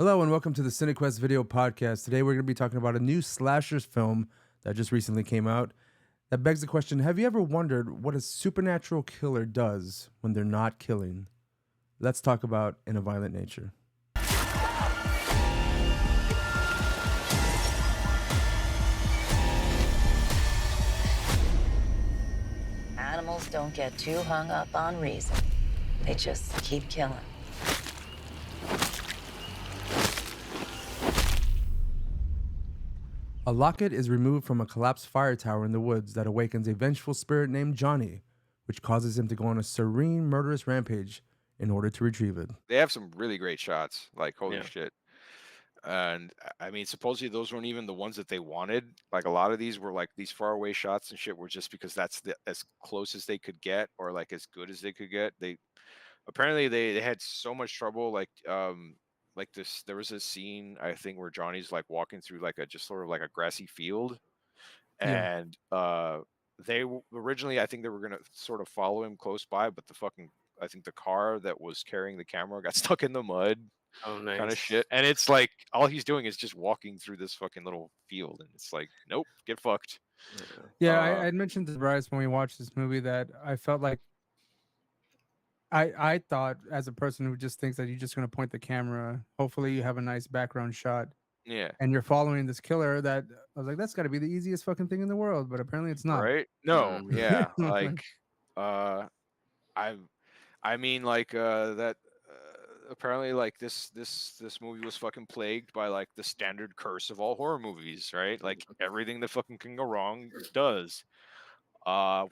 Hello and welcome to the CineQuest video podcast. Today we're going to be talking about a new slashers film that just recently came out that begs the question, have you ever wondered what a supernatural killer does when they're not killing? Let's talk about In a Violent Nature. Animals don't get too hung up on reason. They just keep killing. A locket is removed from a collapsed fire tower in the woods that awakens a vengeful spirit named Johnny, which causes him to go on a serene, murderous rampage in order to retrieve it. They have some really great shots, like holy Yeah. shit. And I mean, supposedly those weren't even the ones that they wanted. Like a lot of these were like these far away shots and shit were just because that's as close as they could get or like as good as they could get. They apparently they had so much trouble like this there was a scene I think where Johnny's like walking through like a just sort of like a grassy field Yeah. and originally I think they were gonna sort of follow him close by, but I think the car that was carrying the camera got stuck in the mud Oh, kind of nice. shit. And it's like all he's doing is just walking through this fucking little field, and it's like, nope, get fucked. Yeah, Uh, I had mentioned to Bryce when we watched this movie that I felt like I thought as a person who just thinks that you're just going to point the camera, hopefully you have a nice background shot yeah, and you're following this killer that I was like, that's got to be the easiest fucking thing in the world, but apparently it's not. right. No, yeah, Like, like I I mean like that apparently like this movie was fucking plagued by like the standard curse of all horror movies, right? Like everything that fucking can go wrong does.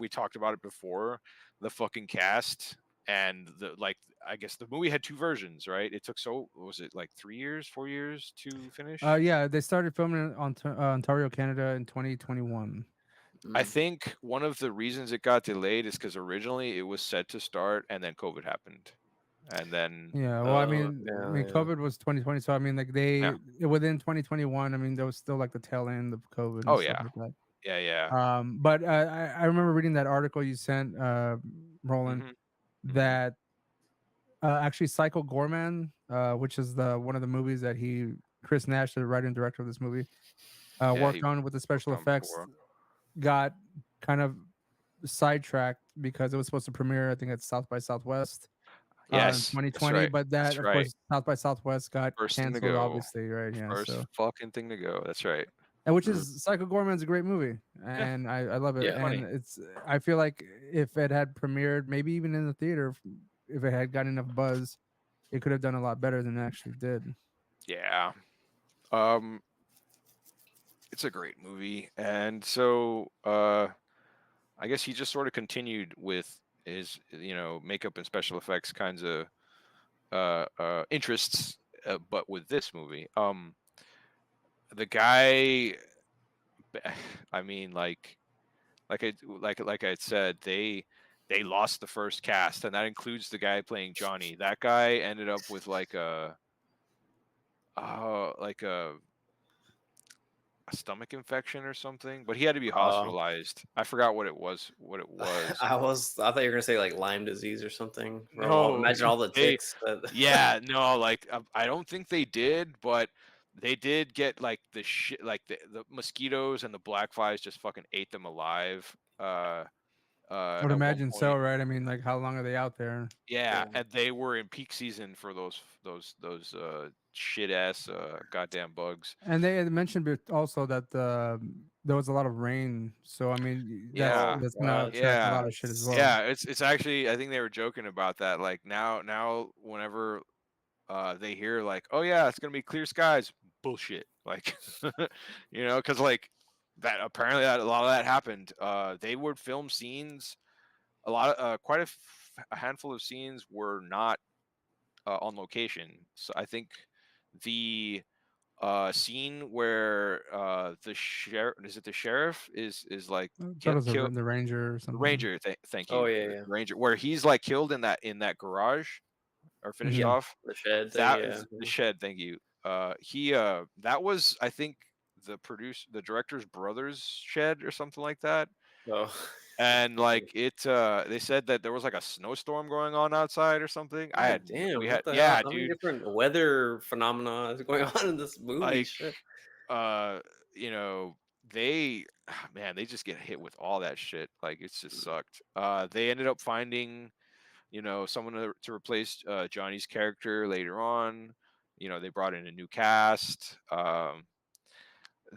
We talked about it before, the fucking cast and the like. I guess the movie had two versions, right? It took was it like 3 years, 4 years to finish? yeah, they started filming it on Ontario, Canada in 2021. I think one of the reasons it got delayed is because originally it was set to start and then COVID happened, and then Yeah, well, Yeah. COVID was 2020, so I mean, like yeah. within 2021, I mean, there was still like the tail end of COVID and Oh stuff yeah, like that. yeah. But I remember reading that article you sent, Roland, Hmm. that actually Psycho Gorman, which is the one of the movies that Chris Nash, the writer and director of this movie, Yeah, worked he on with the special worked on effects, before. got kind of sidetracked because it was supposed to premiere, I think, at South by Southwest in Yes, that's 2020, right. but that, That's of right. course, South by Southwest got First thing to canceled, go. obviously, right? Yeah, First so fucking thing to go. That's right. and which is Psycho Gorman's a great movie, Yeah, and I love it. Yeah. And funny. I feel like if it had premiered, maybe even in the theater, if it had gotten enough buzz, it could have done a lot better than it actually did. Yeah. Um, it's a great movie, and so I guess he just sort of continued with his makeup and special effects kinds of interests, but with this movie, the guy, I mean, like I said, they lost the first cast, and that includes the guy playing Johnny. That guy ended up with like a stomach infection or something, but he had to be hospitalized. I forgot what it was. I thought you were gonna say like Lyme disease or something. No, Imagine all the they ticks. That... yeah, no, like I don't think they did, but they did get like the shit, like the mosquitoes and the black flies just fucking ate them alive. I would At one imagine so, point, right? I mean, like, how long are they out there? yeah, Yeah. and they were in peak season for those shit ass goddamn bugs. And they had mentioned also that there was a lot of rain, so I mean, Yeah, that's gonna God. attract a yeah, lot of shit as well. yeah. It's actually I think they were joking about that. Like now whenever they hear like, oh yeah, it's gonna be clear skies, bullshit. Like because like that apparently a lot of that happened. They would film scenes. A lot of a handful of scenes were not on location. So I think the scene where the sheriff the sheriff is like I thought it was killed. the ranger or The something. Ranger, thank Oh you. yeah, The yeah. Ranger, where he's like killed in that garage or finished Mhm. Yep. off. The shed thing. That Yeah. is the shed. Thank you. He that was I think the director's brother's shed or something like that. Oh. and like they said that there was like a snowstorm going on outside or something. God damn, We what had, the hell? yeah, How many dude, different weather phenomena is going on in this movie? like Shit. uh you know, they man, they just get hit with all that shit. Like it's just Mm. sucked. They ended up finding, someone to replace Johnny's character later on. They brought in a new cast.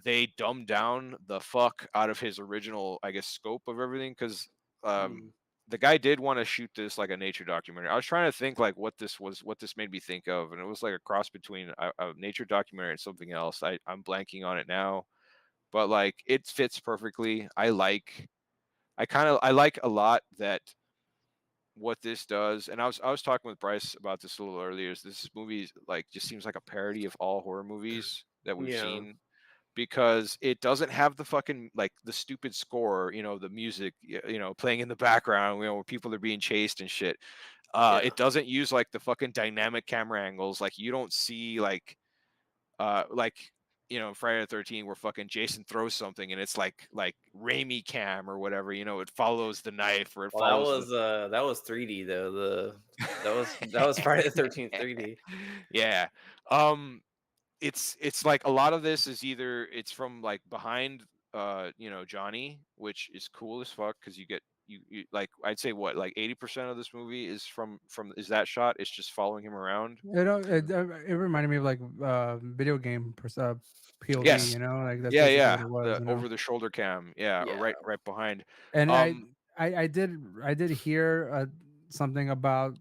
They dumbed down the fuck out of his original, I guess, scope of everything, because um, Mm. the guy did want to shoot this like a nature documentary. I was trying to think like what this made me think of, and it was like a cross between a nature documentary and something else. I'm blanking on it now, but like it fits perfectly. I like a lot that what this does, and I was talking with Bryce about this a little earlier. Is this movie like just seems like a parody of all horror movies that we've Yeah. seen, because it doesn't have the fucking like the stupid score, the music, playing in the background, where people are being chased and shit. Yeah. It doesn't use like the fucking dynamic camera angles. Like you don't see like in Friday the 13th where fucking Jason throws something and it's like Raimi cam or whatever. It follows the knife or it Well, follows the that was 3D though. That was Friday the 13th 3D. yeah. It's like a lot of this is either it's from like behind Johnny, which is cool as fuck, because you like, I'd say what, like 80% of this movie is from is that shot. It's just following him around. It reminded me of like video game POV, Yes. like that's Yeah, basically what yeah. it was, The over the shoulder cam. Yeah, or Yeah. right behind. And Um I did hear something about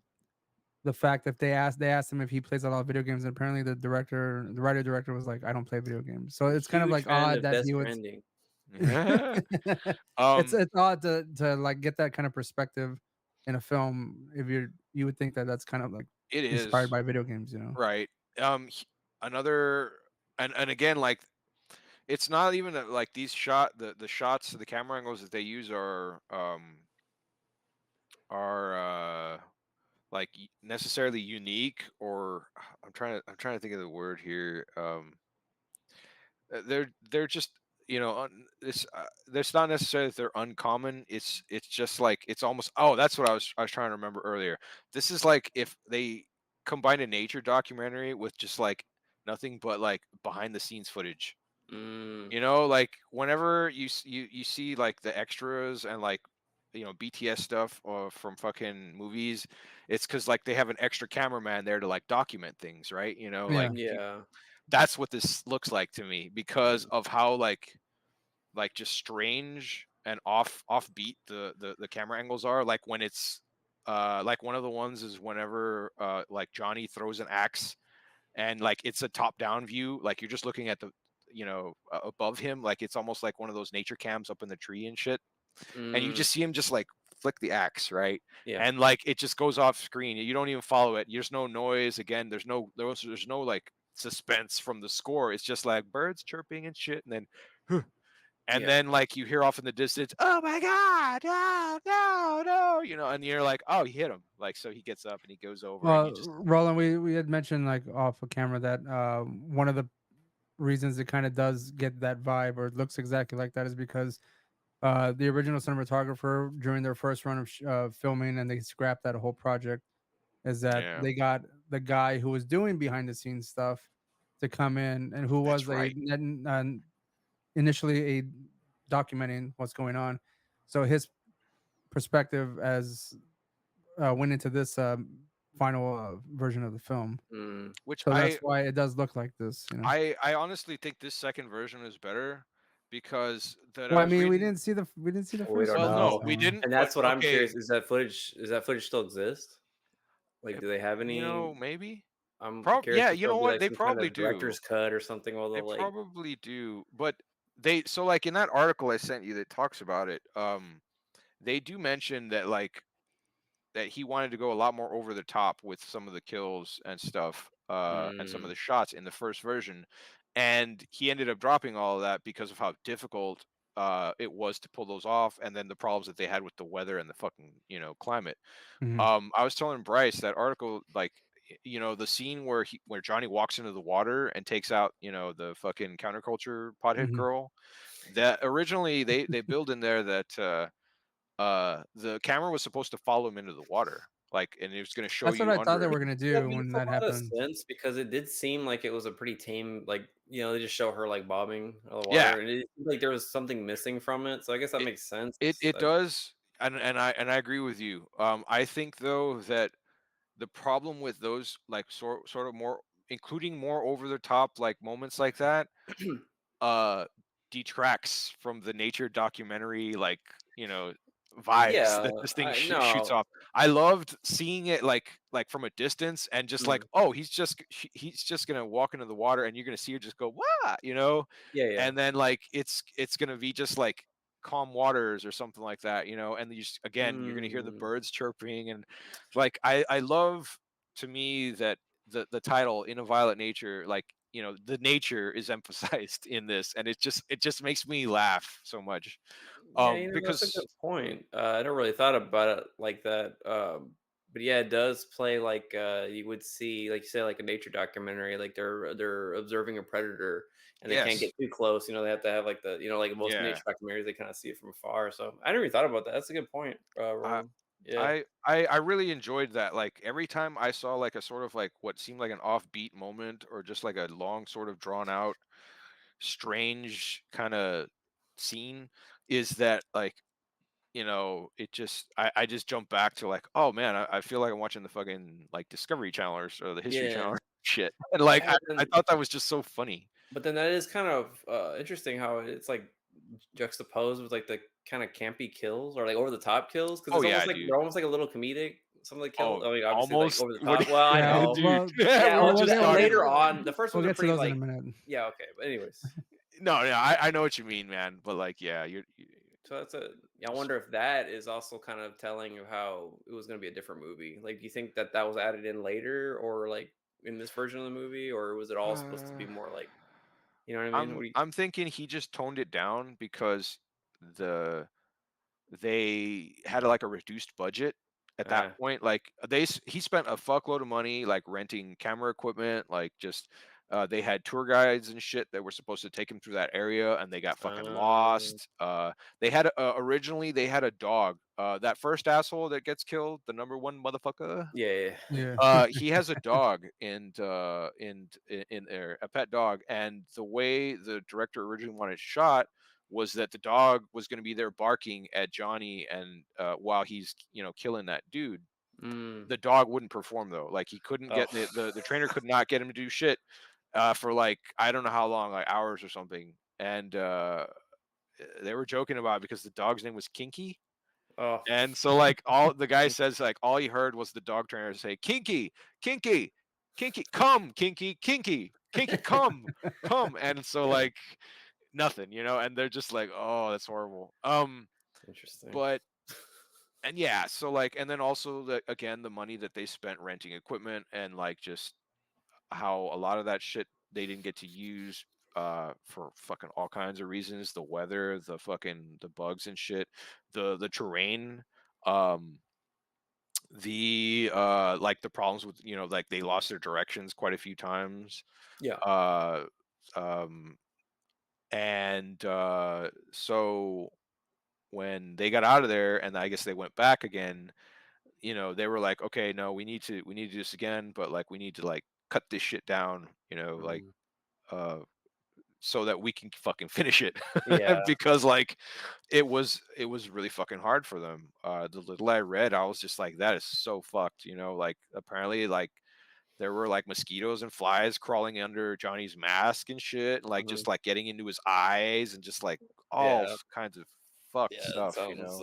the fact that they asked him if he plays a lot of video games, and apparently the writer director was like, I don't play video games. So it's kind of Huge like fan odd of that Death he would. it's um it's odd to like get that kind of perspective in a film if you would think that that's kind of like it inspired is by video games. right. Another, and again, like it's not even like these the shots, the camera angles that they use are like necessarily unique, or I'm trying to think of the word here. They're just, it's there's not necessarily that they're uncommon. It's just like it's almost, oh, that's what I was trying to remember earlier. This is like if they combined a nature documentary with just like nothing but like behind the scenes footage. Mm. Like whenever you see like the extras and like BTS stuff from fucking movies, it's because like they have an extra cameraman there to like document things, right? Yeah. Like Yeah. that's what this looks like to me, because Mm. of how like just strange and offbeat the camera angles are. Like when it's like one of the ones is whenever like Johnny throws an axe, and like it's a top down view, like you're just looking at the above him, like it's almost like one of those nature cams up in the tree and shit, and you Mm. just see him just like flick the axe, right? Yeah. And like it just goes off screen, you don't even follow it, there's no noise, again, there's no like suspense from the score, it's just like birds chirping and shit, and then and Yeah. then like you hear off in the distance, oh my god, no, no, no, and you're like, oh, he hit him, like, so he gets up and he goes over and you Well, just Roland, we had mentioned like off of camera that one of the reasons it kind of does get that vibe or it looks exactly like that is because the original cinematographer during their first run of filming, and they scrapped that whole project, is that yeah, they got the guy who was doing behind the scenes stuff to come in, and who that's was right. initially a documenting what's going on. So his perspective as went into this final version of the film. Mm. Which So that's why it does look like this. I honestly think this second version is better, because that I Well, I was mean, we reading. didn't see the Well, we first don't Well, one. no, know. we So didn't. And But that's what I'm okay, curious. Does that footage still exist? Like, do they have any? maybe. I'm curious Yeah, if you there'll know be what? like They some kind probably of do. director's cut or something where They they'll like. probably do. But so like in that article I sent you that talks about it, they do mention that like that he wanted to go a lot more over the top with some of the kills and stuff, and some of Mm. the shots in the first version, and he ended up dropping all of that because of how difficult it was to pull those off, and then the problems that they had with the weather and the fucking climate. mhm, I was telling Bryce that article, like, the scene where Johnny walks into the water and takes out the fucking counterculture pothead mhm. girl. That originally they build in there that the camera was supposed to follow him into the water, like, and it was going to show That's what you I thought they under. were gonna That do when makes a that lot of happened. sense because it did seem like it was a pretty tame, like, they just show her, like, bobbing out of the Yeah, water, and it seemed like there was something missing from it, so I guess that it makes sense. it does, and I agree with you. I think though that the problem with those like sort of more, including more over the top like moments like that, uh detracts from the nature documentary, like, vibes Yeah, that this thing I shoots know. off. I loved seeing it like from a distance, and just like, Mhm. oh, he's just gonna walk into the water and you're gonna see her just go wow. Yeah, yeah. And then like it's gonna be just like calm waters or something like that, and again you're gonna hear the Mm. birds chirping, and like I love, to me, that the title In a Violet Nature, like, the nature is emphasized in this, and it just makes me laugh so much, Yeah, that's a because good point. I don't really thought about it like that. But yeah, it does play like you would see, like you say, like a nature documentary. Like they're observing a predator, and they can't get yes, too close. They have to have like like most yeah. nature documentaries, they kind of see it from afar. So I never really thought about that. That's a good point, I Roland. Yeah, I really enjoyed that. Like every time I saw like a sort of like what seemed like an offbeat moment, or just like a long sort of drawn out strange kind of scene, is that like, I just jump back to like, oh man, I feel like I'm watching the fucking like Discovery Channel, or the History yeah, Channel shit. And like yeah. I thought that was just so funny. But then that is kind of interesting how it's like juxtaposed with like the kind of campy kills or like over the top kills because Oh it's almost yeah, like dude. they're almost like a little comedic. Some of the kills, Oh, I mean, obviously like almost. over the What? top. Well, I Yeah, know. Dude, well, yeah, we were Yeah, we'll just get talking later about. on, the first we'll ones are get to pretty those in a like, minute. yeah, okay. But anyways, No, I know what you mean, man. But like, yeah, so that's a. Yeah, I just wonder if that is also kind of telling of how it was going to be a different movie. Like, do you think that that was added in later, or like in this version of the movie, or was it all supposed to uh, be more like, you know what I mean? I'm What do you? I'm thinking he just toned it down because the they had like a reduced budget at that Uh, point. Like he spent a fuckload of money like renting camera equipment, like just they had tour guides and shit that were supposed to take him through that area, and they got fucking uh, lost. They had originally they had a dog. That first asshole that gets killed, the number one motherfucker. yeah, Yeah. He has a dog, and in there, a pet dog, and the way the director originally wanted it shot was that the dog was going to be there barking at Johnny, and while he's killing that dude, mm, the dog wouldn't perform though. Like he couldn't oh, get the trainer could not get him to do shit for like I don't know how long, like hours or something, and they were joking about it because the dog's name was Kinky. oh, And so like all the guy says, like all he heard was the dog trainer say, "Kinky, Kinky, Kinky, come, Kinky, Kinky, Kinky, come, come." And so like nothing, and they're just like, "Oh, that's horrible." interesting. But and yeah, so like, and then also again the money that they spent renting equipment, and like just how a lot of that shit they didn't get to use for fucking all kinds of reasons, the weather, the bugs and shit, the terrain, um like the problems with, like they lost their directions quite a few times, Yeah. uh um and so when they got out of there, and I guess they went back again, they were like, okay, no, we need to do this again, but like we need to like cut this shit down, like Mm, uh so that we can fucking finish it. yeah. Because like it was really fucking hard for them. The little I read, I was just like, that is so fucked, like apparently like there were like mosquitoes and flies crawling under Johnny's mask and shit, and like Mhm. just like getting into his eyes, and just like all Yeah. kinds of fucked Yeah. That stuff, sounds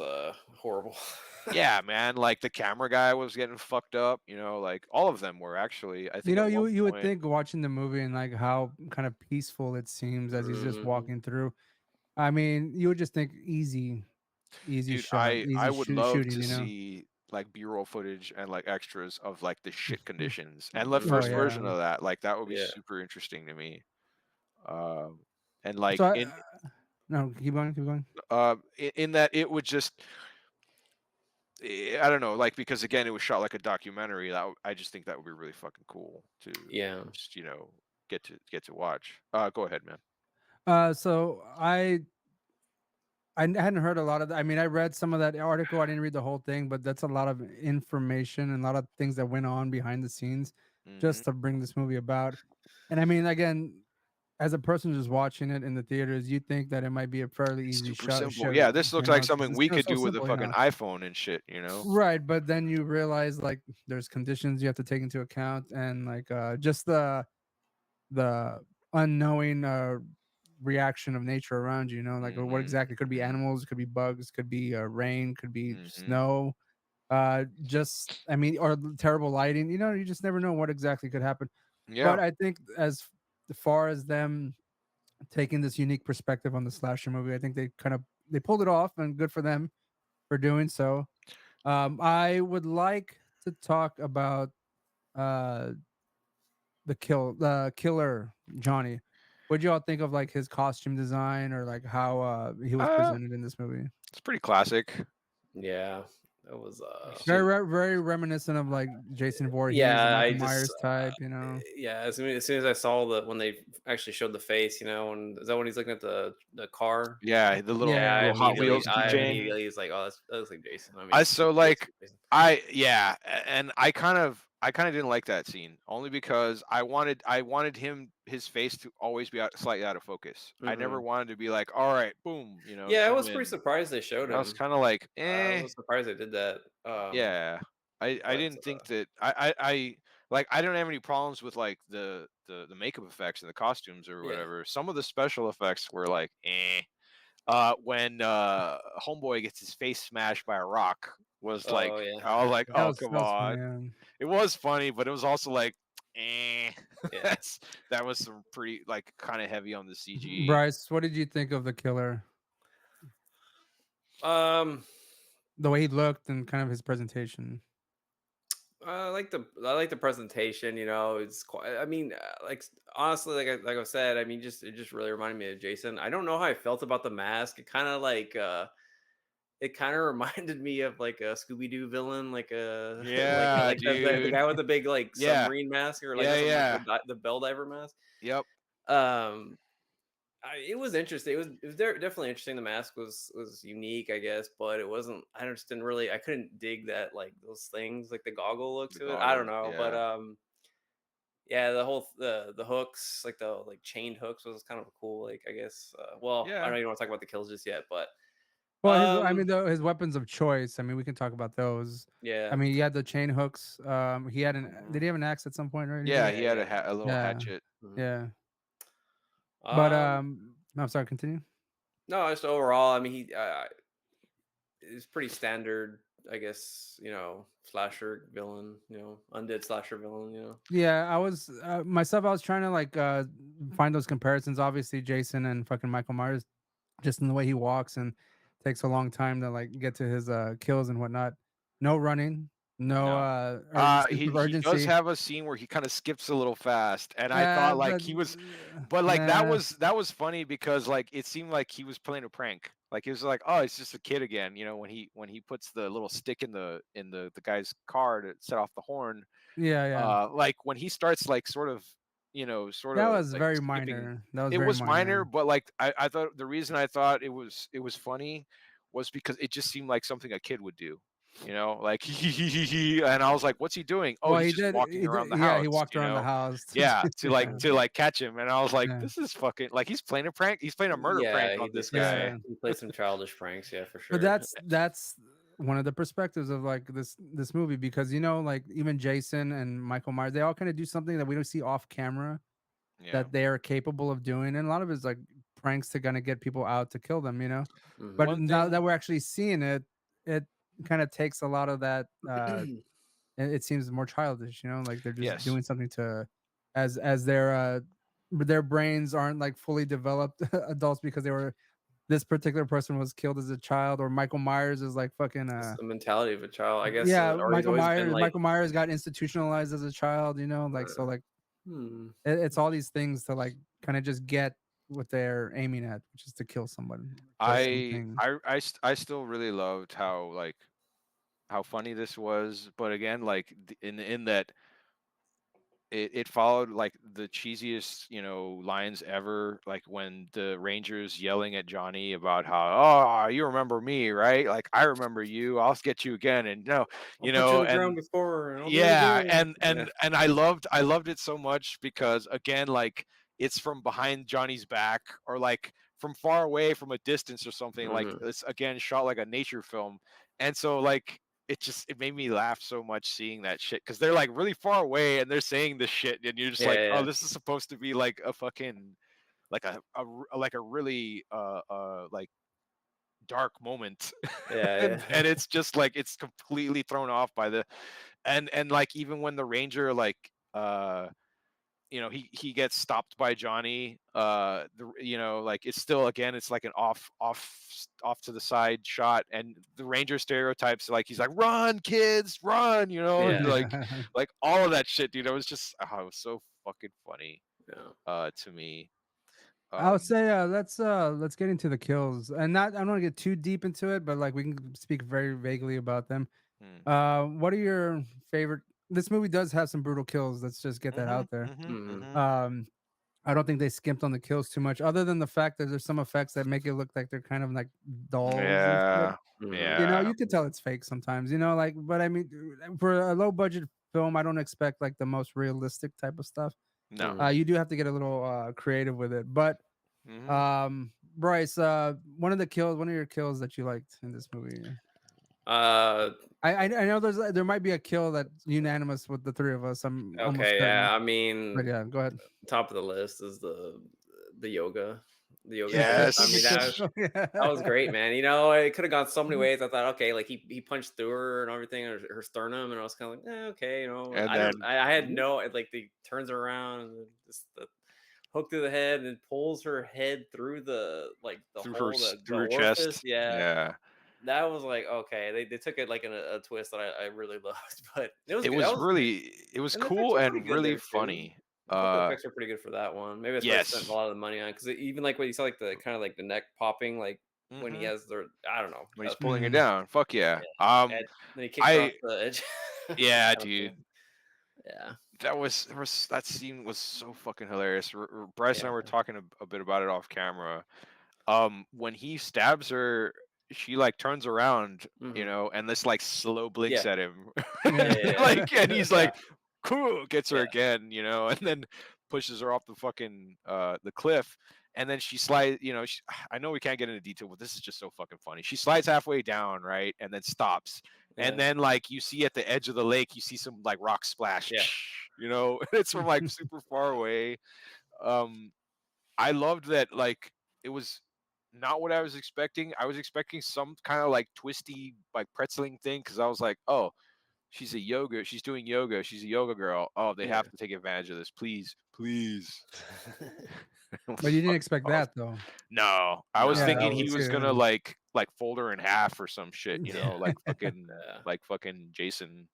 horrible. yeah, man. Like the camera guy was getting fucked up, like all of them were actually, I You think know, at one you would point. think watching the movie and like how kind of peaceful it seems as he's just Mhm. walking through. I mean, you would just think easy Dude, shot, I easy would love shooting, to you know? see like B-roll footage and like extras of like the shit conditions, and the Oh first Mhm. yeah. version of that. Like that would be Yeah. super interesting to me. And like So in no, keep going, keep going. in that it would just, I don't know, like because again it was shot like a documentary. I just think that would be really fucking cool to Yeah. just get to watch. Go ahead, man. So I hadn't heard a lot of that. I mean, I read some of that article. I didn't read the whole thing, but that's a lot of information and a lot of things that went on behind the scenes Hmm. just to bring this movie about. And I mean, again, as a person just watching it in the theaters, you think that it might be a fairly easy Super shot simple. show, Yeah, this looks like 'cause something it's we could so do with a simple, fucking iPhone and shit. Right, but then you realize like there's conditions you have to take into account and like just the unknowing reaction of nature around you, you know, like what Hmm. exactly could be Hmm. animals, could be bugs, could be rain, could be Hmm. snow, just I mean, or terrible lighting, you know, you just never know what exactly could happen. But Yeah. I think as far as them taking this unique perspective on the slasher movie, I think they pulled it off, and good for them for doing so. I would like to talk about uh the killer Johnny. What'd you all think of like his costume design or like how he was Uh, presented in this movie? it's pretty classic. Yeah, that was So Very reminiscent of like Jason Voorhees and yeah, I Michael just Myers type, you know. yeah, as soon as I saw the when they actually showed the face, and is that when he's looking at the car? yeah, the little Yeah, little Hot yeah, Wheels I keychain. immediately was like, oh, that looks like Jason. I I mean, so Jason. like and I kind of didn't like that scene only because I wanted his face to always be slightly out of focus. I never Hmm. wanted to be like, all right, boom, Yeah, I zoom was pretty in. surprised they showed I was him. kind of like, I was surprised they did that. yeah. I But didn't think that I don't have any problems with like the makeup effects and the costumes or yeah. whatever. Some of the special effects were like, eh. When homeboy gets his face smashed by a rock was like, Oh yeah. I was like, that oh was come that was funny. on. It was funny, but it was also like, eh. Yeah. That was some pretty like kind of heavy on the CG. Bryce, what did you think of the killer? Um, The way he looked and kind of his presentation. I like the presentation. It's quite. I mean, honestly, like I said, I mean, it just really reminded me of Jason. I don't know how I felt about the mask. It kind of reminded me of like a Scooby Doo villain, like a Yeah, like the dude. guy with the big like Yeah. submarine mask, or like Yeah, not submarine, yeah. the bell diver mask. Yep. Um, it was interesting. It was definitely interesting. The mask was unique, I guess, but it wasn't. I just didn't really. I couldn't dig that like those things, like the goggle look The to it. I don't goggles. know, but Yeah. yeah, the whole the hooks, like the like chained hooks, was kind of cool. Like I guess. Well, I Yeah. don't even want to talk about the kills just yet, but Well, I mean, um, his weapons of choice. I mean, we can talk about those. I yeah, mean, he had the chain hooks. He had an. Mhm. Did he have an axe at some point? Right? He Yeah, did. he yeah, had yeah. a little Yeah. hatchet. Mhm. Yeah. But Um, no, I'm sorry. Continue. no, just overall, I mean, he is pretty standard, I guess. Slasher villain. Undead slasher villain. Yeah, I was myself. I was trying to like find those comparisons. Obviously, Jason and fucking Michael Myers, just in the way he walks and takes a long time to like get to his kills and whatnot. No running, no No. sense of He does urgency. have a scene where he kind of skips a little fast, and I thought like But he was, but like nah, that was funny because like it seemed like he was playing a prank. Like he was like, oh, it's just a kid again, when he puts the little stick in the guy's car to set off the horn. yeah. Like when he starts like sort That of was like very skipping, minor. That was it very was minor, minor. but like I thought the reason I thought it was funny was because it just seemed like something a kid would do. Like and I was like, "What's he doing?" Oh, Well, he's he just did. walking He around did. the Yeah, he house. walked around the house. Yeah, Yeah, to like catch him, and I was like, yeah, "This is fucking like he's playing a prank. He's playing a murder prank Yeah, he on did this play some. guy." yeah. He played some childish pranks. Yeah, for But sure. that's one of the perspectives of like this movie because like even Jason and Michael Myers, they all kind of do something that we don't see off camera Yeah. that they are capable of doing, and a lot of it's like pranks to kind of get people out to kill them. Mhm. But One now thing, that we're actually seeing it, it kind of takes a lot of that. It seems more childish, like they're just yes. doing something to, as their brains aren't like fully developed adults because this particular person was killed as a child, or Michael Myers is like fucking It's the mentality of a child, I guess, yeah, or he's always been like, Michael Myers got institutionalized as a child, like so uh, like hmm. it's all these things to like kind of just get what they're aiming at, which is to kill someone, kill something. I still really loved how how funny this was, but again, like in that it followed like the cheesiest, lines ever. Like when the Rangers yelling at Johnny about how, oh, you remember me, right? Like I remember you. I'll get you again, and no, I'll put you in the ground and before, and I'll do it yeah, again. and Yeah. and I loved it so much because again, like it's from behind Johnny's back or like from far away from a distance or something. Like Mhm. it's again shot like a nature film, and so like it made me laugh so much seeing that shit because they're like really far away and they're saying this shit and you're just Yeah, like, oh, yeah, this is supposed to be like a fucking like a really like dark moment yeah, and yeah. it's just like it's completely thrown off by the and like even when the ranger like uh he gets stopped by Johnny like it's still again it's like an off to the side shot and the ranger stereotypes like he's like run kids run Yeah. like all of that shit dude. It was just it was so fucking funny Yeah. to me. I would um say let's get into the kills, and not I don't want to get too deep into it, but like we can speak very vaguely about them. hmm. What are your favorite? This movie does have some brutal kills. Let's just get that Mhm, out there. mhm, Mhm. mhm. Um, I don't think they skimped on the kills too much, other than the fact that there's some effects that make it look like they're kind of like dolls and shit. Yeah, Mhm. You know, yeah. you can tell it's fake sometimes. You know, like, but I mean, for a low budget film, I don't expect like the most realistic type of stuff. No. Mhm. You do have to get a little creative with it. But Mhm. Bryce, one of your kills that you liked in this movie. Uh, I know there might be a kill that's unanimous with the three of us. I'm almost okay, certain. yeah. I But mean, yeah, go ahead. top of the list is the yoga, the yoga twist. I mean, Yes. that was great, man. You know, it could have gone so many ways. I thought, okay, like he punched through her and everything, her sternum, and I was kind of like, okay, you know, And I didn't, then I had no, like, he turns her around and then just the hook through the head and then pulls her head through the like the hole, the through her orifice. chest. Yeah, Yeah. that was like okay. They took it like in a twist that I really loved, but it was It good. That was was good, really it was and the effects cool were pretty and good really there too. funny. I thought the effects were pretty good for that one. Maybe that's why they spent a Yes. lot of the money on because even like what you saw, like the kind of like the neck popping, like when he Mhm. has the I don't know. When That he's was pretty pulling her Mhm. down. Fuck yeah. and then he kicks her off I the edge. yeah, Kind of dude. cool. Yeah, That scene was so fucking hilarious. Bryce and I yeah, were talking a bit about it off camera. When he stabs her, she like turns around, hmm and this like slow blinks yeah, at him. yeah, Yeah. yeah, Like and he's yeah, like cool, gets her yeah, again, and then pushes her off the fucking the cliff. And then she slides, I know we can't get into detail, but this is just so fucking funny. She slides halfway down, right? And then stops. And yeah, then like you see at the edge of the lake, you see some like rock splash, yeah. it's from like super far away. Um I loved that like it was not what I was expecting. I was expecting some kind of like twisty like pretzeling thing because I was like, oh, she's doing yoga, she's a yoga girl. Oh, they Yeah. have to take advantage of this. Please, please. It But was you didn't fucking expect awesome. that though. No, I was No, Yeah, that thinking me he was was gonna too. like fold her in half or some shit, Yeah. yeah, like fucking Jason.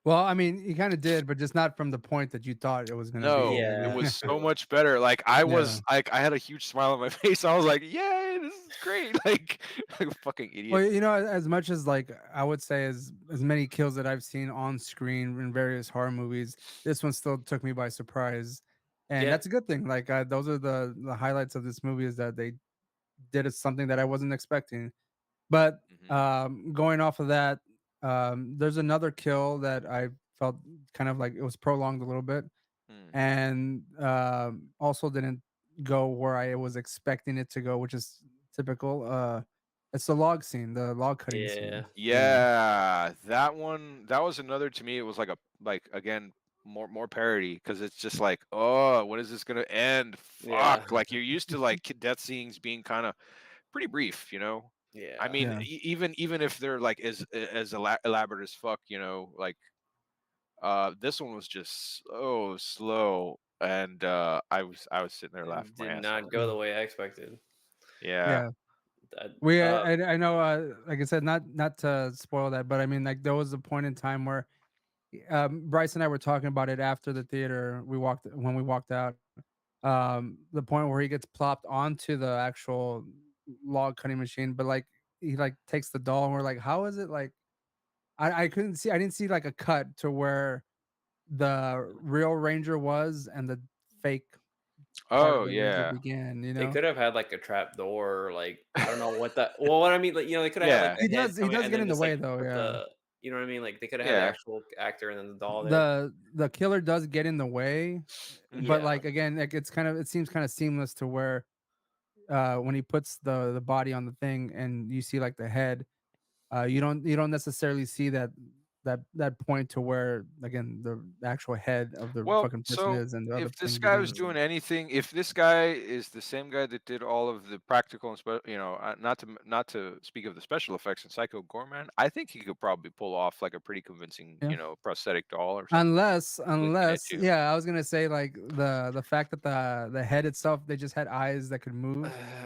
Well, I mean, he kind of did, but just not from the point that you thought it was gonna be. No, I it mean, yeah. was so True. much better. Like yeah. I had a huge smile on my face. I was like, "Yay, this is great!" Like a fucking Well, idiot. you know, as much as like I would say as many kills that I've seen on screen in various horror movies, this one still took me by surprise, and Yeah. that's a good thing. Like those are the highlights of this movie is that they did something that I wasn't expecting. But Hmm. going off of that, there's another kill that I felt kind of like it was prolonged a little bit, Hmm. and also didn't go where I was expecting it to go, which is typical. It's the log scene, the log cutting Yeah. scene. Yeah, Yeah, that one. That was another to me. It was like a like again more parody because it's just like, oh, when is this gonna end? Yeah. Fuck! Like you're used to like death scenes being kind of pretty brief. I Yeah. mean, yeah, even if they're like as elaborate as fuck, like this one was just so slow, and I was sitting there laughing It my did ass not off. go the way I expected. Yeah. yeah. That, We, I know, like I said, not to spoil that, but I mean, like there was a point in time where Bryce and I were talking about it after the theater. When we walked out. The point where he gets plopped onto the actual log cutting machine, but like he like takes the doll, and we're like, how is it like? I didn't see like a cut to where the real ranger was and the fake part of Oh the ranger yeah, began. They could have had like a trap door, like I don't know what that. Well, what I mean, like they could have had like yeah, the head He coming, does and get then in the just way like though. put Yeah, the, you know what I mean? Like they could have had the yeah. actual actor and then the doll there. the killer does get in the way, but Yeah. like again, like it seems kind of seamless to where when he puts the body on the thing and you see like the head, you don't necessarily see that point to where again the actual head of the Well, fucking person so is and the other if this thing guy was begins. doing anything, if this guy is the same guy that did all of the practical and not to speak of the special effects in Psycho Gorman, I think he could probably pull off like a pretty convincing, Yeah. prosthetic doll or something. Unless, to. yeah, I was gonna say like the fact that the head itself they just had eyes that could move.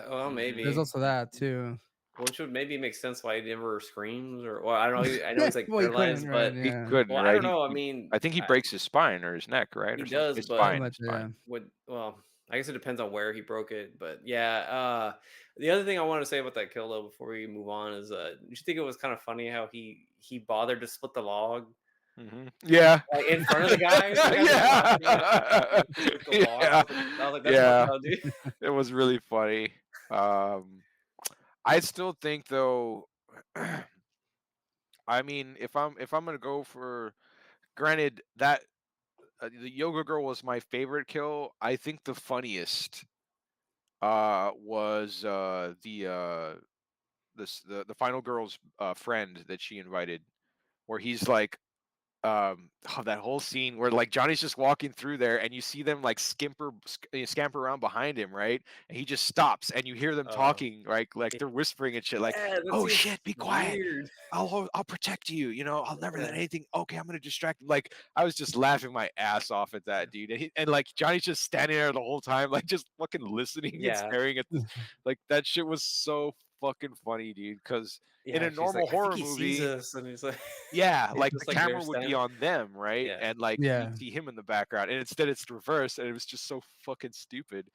Well, Mhm. There's maybe. also that too. Which would maybe make sense why he never screams, or well, I don't know. I know Yeah, he's like well, he paralyzed, couldn't, right? but He Yeah, couldn't, well, I right? don't know. I mean, I think he breaks his spine or his neck, right, he or something. does, His but so spine, much, his yeah. spine. well, I guess it depends on where he broke it. But yeah, the other thing I want to say about that kill though, before we move on, is you think it was kind of funny how he bothered to split the log Yeah. like in front of the guy. The guy's like laughing at Yeah. to split the log. Yeah. I was like, that's fucked Yeah. up, dude. It was really funny. I still think though, I mean, if I'm gonna go for, granted that the yoga girl was my favorite kill, I think the funniest was the final girl's friend that she invited, where he's like, that whole scene where like Johnny's just walking through there and you see them like scamper around behind him, right? And he just stops and you hear them Uh, talking, right? Like they're whispering and shit, like, yeah, that "Oh seems shit, be quiet. weird. I'll protect you. I'll never let Yeah. anything. Okay, I'm gonna distract." Like I was just laughing my ass off at that dude, and like Johnny's just standing there the whole time, like just fucking listening and Yeah. staring at this. Like that shit was so fucking funny, dude. Because in Yeah, a she's like, normal "I think horror he sees movie, us," and he's like yeah, he's like the just, like, there camera would be standing. on them, right? Yeah. And like yeah. you'd see him in the background, and instead it's reversed, and it was just so fucking stupid.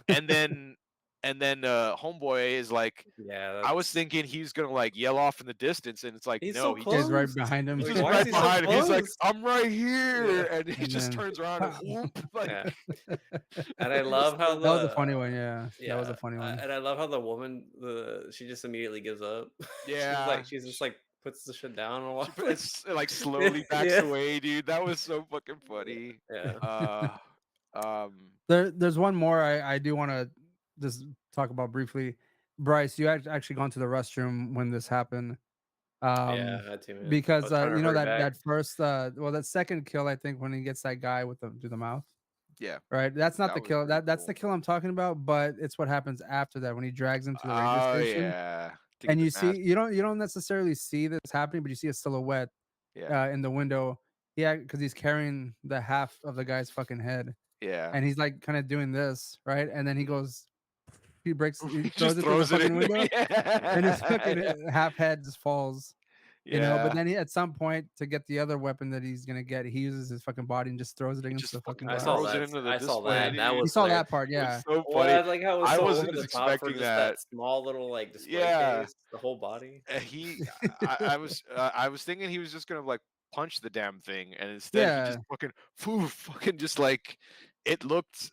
And then homeboy is like, Yeah, I was that's thinking he's gonna like yell off in the distance, and it's like, he's so no, He's right close. behind him. he's Like, just why is right he so behind him. He's like, close? I'm right here, Yeah, and he And just then turns around and whoop, like yeah. And I it was love how so that was a the funny one. Yeah, that was yeah, a funny one. and I love how the woman she just immediately gives up. yeah. She's just like puts the shit down and It's like yeah, slowly backs yeah, away, dude. That was so fucking funny. yeah, Uh, um, There's one more I do want to just talk about briefly. Bryce, you actually gone to the restroom when this happened. yeah. I had to, man. I Because was trying to hurry back. that first that second kill, I think when he gets that guy with the through the mouth, yeah, right? That's not that the was kill. pretty That's the cool. kill I'm talking about, but it's what happens after that when he drags him to the ranger Oh station. yeah, to get And the you see mask. you don't necessarily see this happening, but you see a silhouette Yeah, in the window. Yeah, because he's carrying the half of the guy's fucking head, yeah. and he's like kind of doing this, right? And then he He throws just it through the throws it fucking in window, there. and his fucking Yeah, half head just falls. But yeah. then at some point to get the other weapon that he's gonna get, he uses his fucking body and just throws it He against just the fucking fucking I saw glass. throws it that. into the I saw display, that. That dude. You was saw hilarious. that part, It was yeah. so Well, funny. I like how it was I so wasn't over the top for expecting just that. that small little like display Yeah, case, the whole body. I was thinking he was just gonna like punch the damn thing, and instead he just Yeah, fucking just like it looked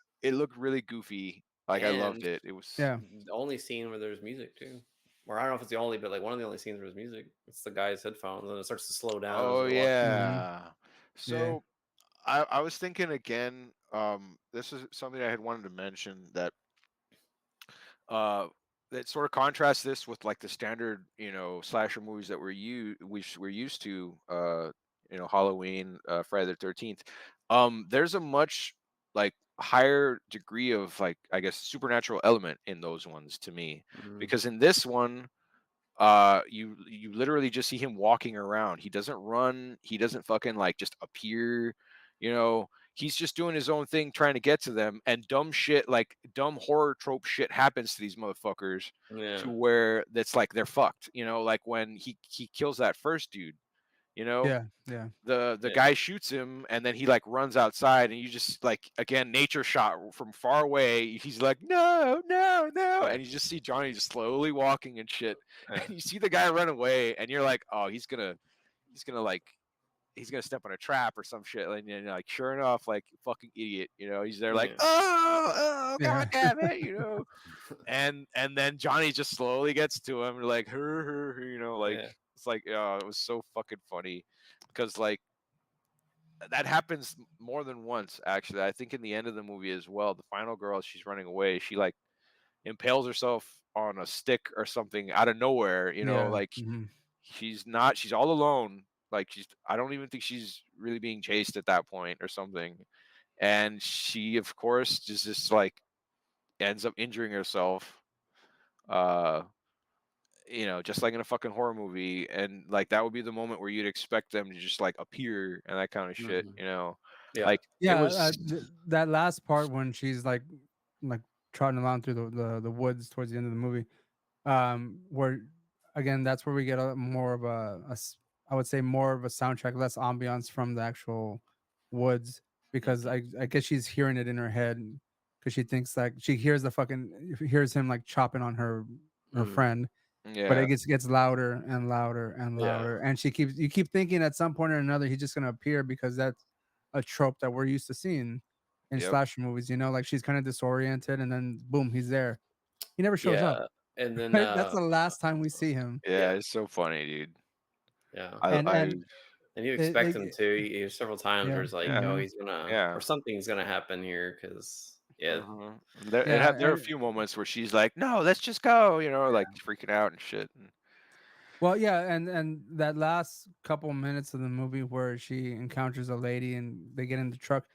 really goofy. Like I loved And it. It was yeah, the only scene where there's music too. Or I don't know if it's the only, but like one of the only scenes where there's music. It's the guy's headphones, and it starts to slow down as oh they're walking. mhm, yeah. yeah, So I was thinking again. This is something I had wanted to mention uh that sort of contrasts this with like the standard slasher movies that we're used to Halloween, Friday the 13th. There's a much like higher degree of like I guess supernatural element in those ones to me, Mhm. because in this one you literally just see him walking around. He doesn't run, he doesn't fucking like just appear, he's just doing his own thing trying to get to them, and dumb shit, like dumb horror trope shit happens to these motherfuckers, to Yeah, where that's like they're fucked, like when he kills that first dude, you know yeah, yeah, the yeah, guy shoots him, and then he like runs outside, and you just like again nature shot from far away, he's like, no, no, no, and you just see Johnny just slowly walking and shit, yeah. and you see the guy run away, and you're like, oh, he's gonna like he's gonna step on a trap or some shit, and then like sure enough, like fucking idiot, he's there like Yeah. oh Yeah. god damn it, and then Johnny just slowly gets to him like her, like Yeah. it's like it was so fucking funny because like that happens more than once actually. I think in the end of the movie as well, the final girl, she's running away, she like impales herself on a stick or something out of nowhere, Yeah. like she's all alone, like I don't even think she's really being chased at that point or something, and she of course just like ends up injuring herself, uh just like in a fucking horror movie, and like that would be the moment where you'd expect them to just like appear and that kind of shit, Mhm. Yeah. like it Yeah, was that last part when she's like trotting along through the woods towards the end of the movie, where again that's where we get a more of I would say more of a soundtrack, less ambiance from the actual woods, because Mhm. I guess she's hearing it in her head because she thinks like she hears hears him like chopping on her Mhm. friend, but it Yeah. gets louder and louder and Yeah. louder, and you keep thinking at some point or another he's just gonna appear because that's a trope that we're used to seeing in Yep. slasher movies. Like she's kind of disoriented and then boom, he's there. He never shows up. Yeah. And then Right? That's the last time we see him. Yeah, yeah. it's so funny, dude. Yeah. I And And you it, expect like him to. There's several times where yeah, it's like, Yeah. oh, hmm he's gonna, Yeah. or something's gonna happen here, because yeah. Uh-huh. yeah, There are a few moments where she's like, "No, let's just go," like freaking out and shit. well, yeah, and that last couple minutes of the movie where she encounters a lady and they get in the truck.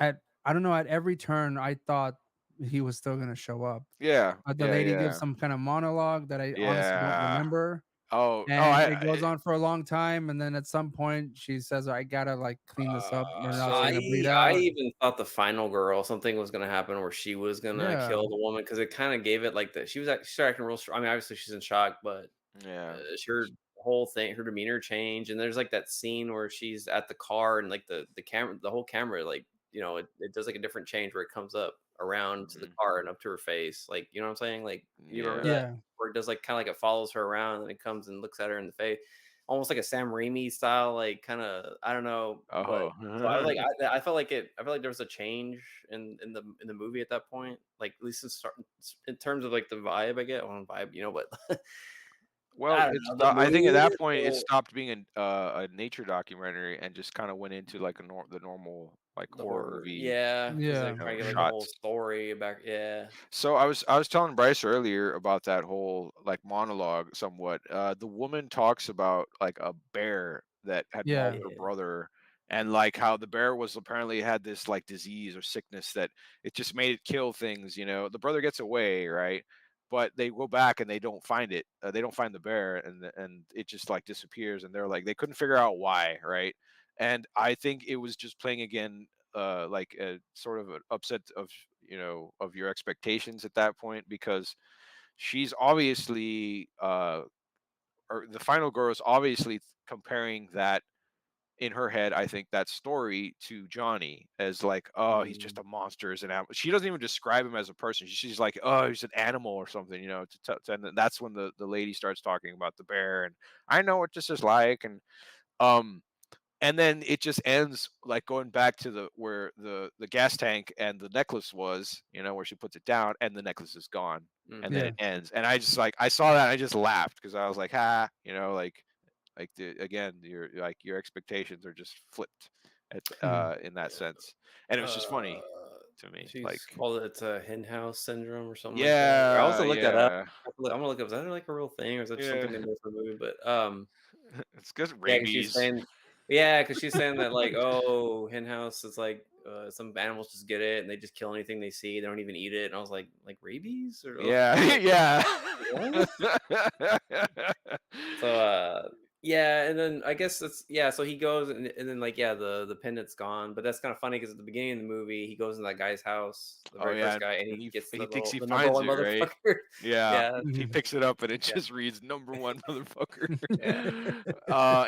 At I don't know, at every turn, I thought he was still gonna show up. Yeah, But the yeah, lady gives yeah, some kind of monologue that I honestly don't yeah. remember. Oh, oh, And it goes on for a long time, and then at some point she says, "I gotta like clean this up, or else I'm so gonna bleed I out." even thought the final girl, something was gonna happen where she was gonna Yeah, kill the woman, because it kind of gave it like that. She started acting real strong. I mean, obviously she's in shock, but yeah. her whole thing, her demeanor changed. And there's like that scene where she's at the car, and like the camera, the whole camera, like it does like a different change where it comes up around to the Mhm. car and up to her face. Like, you know what I'm saying? Like, you remember Yeah. that yeah, where it does like kind of like it follows her around and it comes and looks at her in the face, almost like a Sam Raimi style, like kind of, I don't know, but Oh. so I felt like I felt like there was a change in the movie at that point, like at least in terms of like the vibe I get on vibe, but Well, I don't know, the I think at mood. that point it stopped being a nature documentary and just kind of went into like the normal like The horror horror, movie, yeah, because they're yeah, trying to get like the whole shots. story back, yeah. So I was telling Bryce earlier about that whole like monologue somewhat. The woman talks about like a bear that had yeah, mauled her Yeah. brother, and like how the bear was apparently had this like disease or sickness that it just made it kill things. The brother gets away, right? But they go back and they don't find it. They don't find the bear, and it just like disappears. And they're like they couldn't figure out why, right? And I think it was just playing again, like a sort of an upset of your expectations at that point, because she's obviously or the final girl is obviously comparing that in her head, I think, that story to Johnny as like, oh, he's just Mm, a monster, as an animal. She doesn't even describe him as a person. She's like, oh, he's an animal or something, and then that's when the lady starts talking about the bear, and I know what this is like, um and then it just ends like going back to the where the gas tank and the necklace was, where she puts it down and the necklace is gone, and then yeah, it ends, and I just like I saw that and I just laughed because I was like, ha, again, your expectations are just flipped mhm, in that yeah. sense, and it was just Uh, funny to me, like she's called it's a hen house syndrome or something like that. I yeah, also looked that up. yeah, I'm gonna look up, is that like a real thing, or is that just yeah. something they made for the movie? But It's because yeah, 'cause she's rabies. saying, yeah, because she's saying that like, oh, hen house is like some animals just get it and they just kill anything they see. They don't even eat it. And I was like rabies, or Yeah. I was like, Yeah. what? So yeah, and then I guess that's, yeah, so he goes, and then like, yeah, the pendant's gone, but that's kind of funny because at the beginning of the movie he goes in that guy's house, the Oh very yeah, first guy, and and he gets he thinks he the number finds one it, right? motherfucker. Yeah, Yeah, he mhm. picks it up and it yeah, just reads "number one motherfucker." yeah,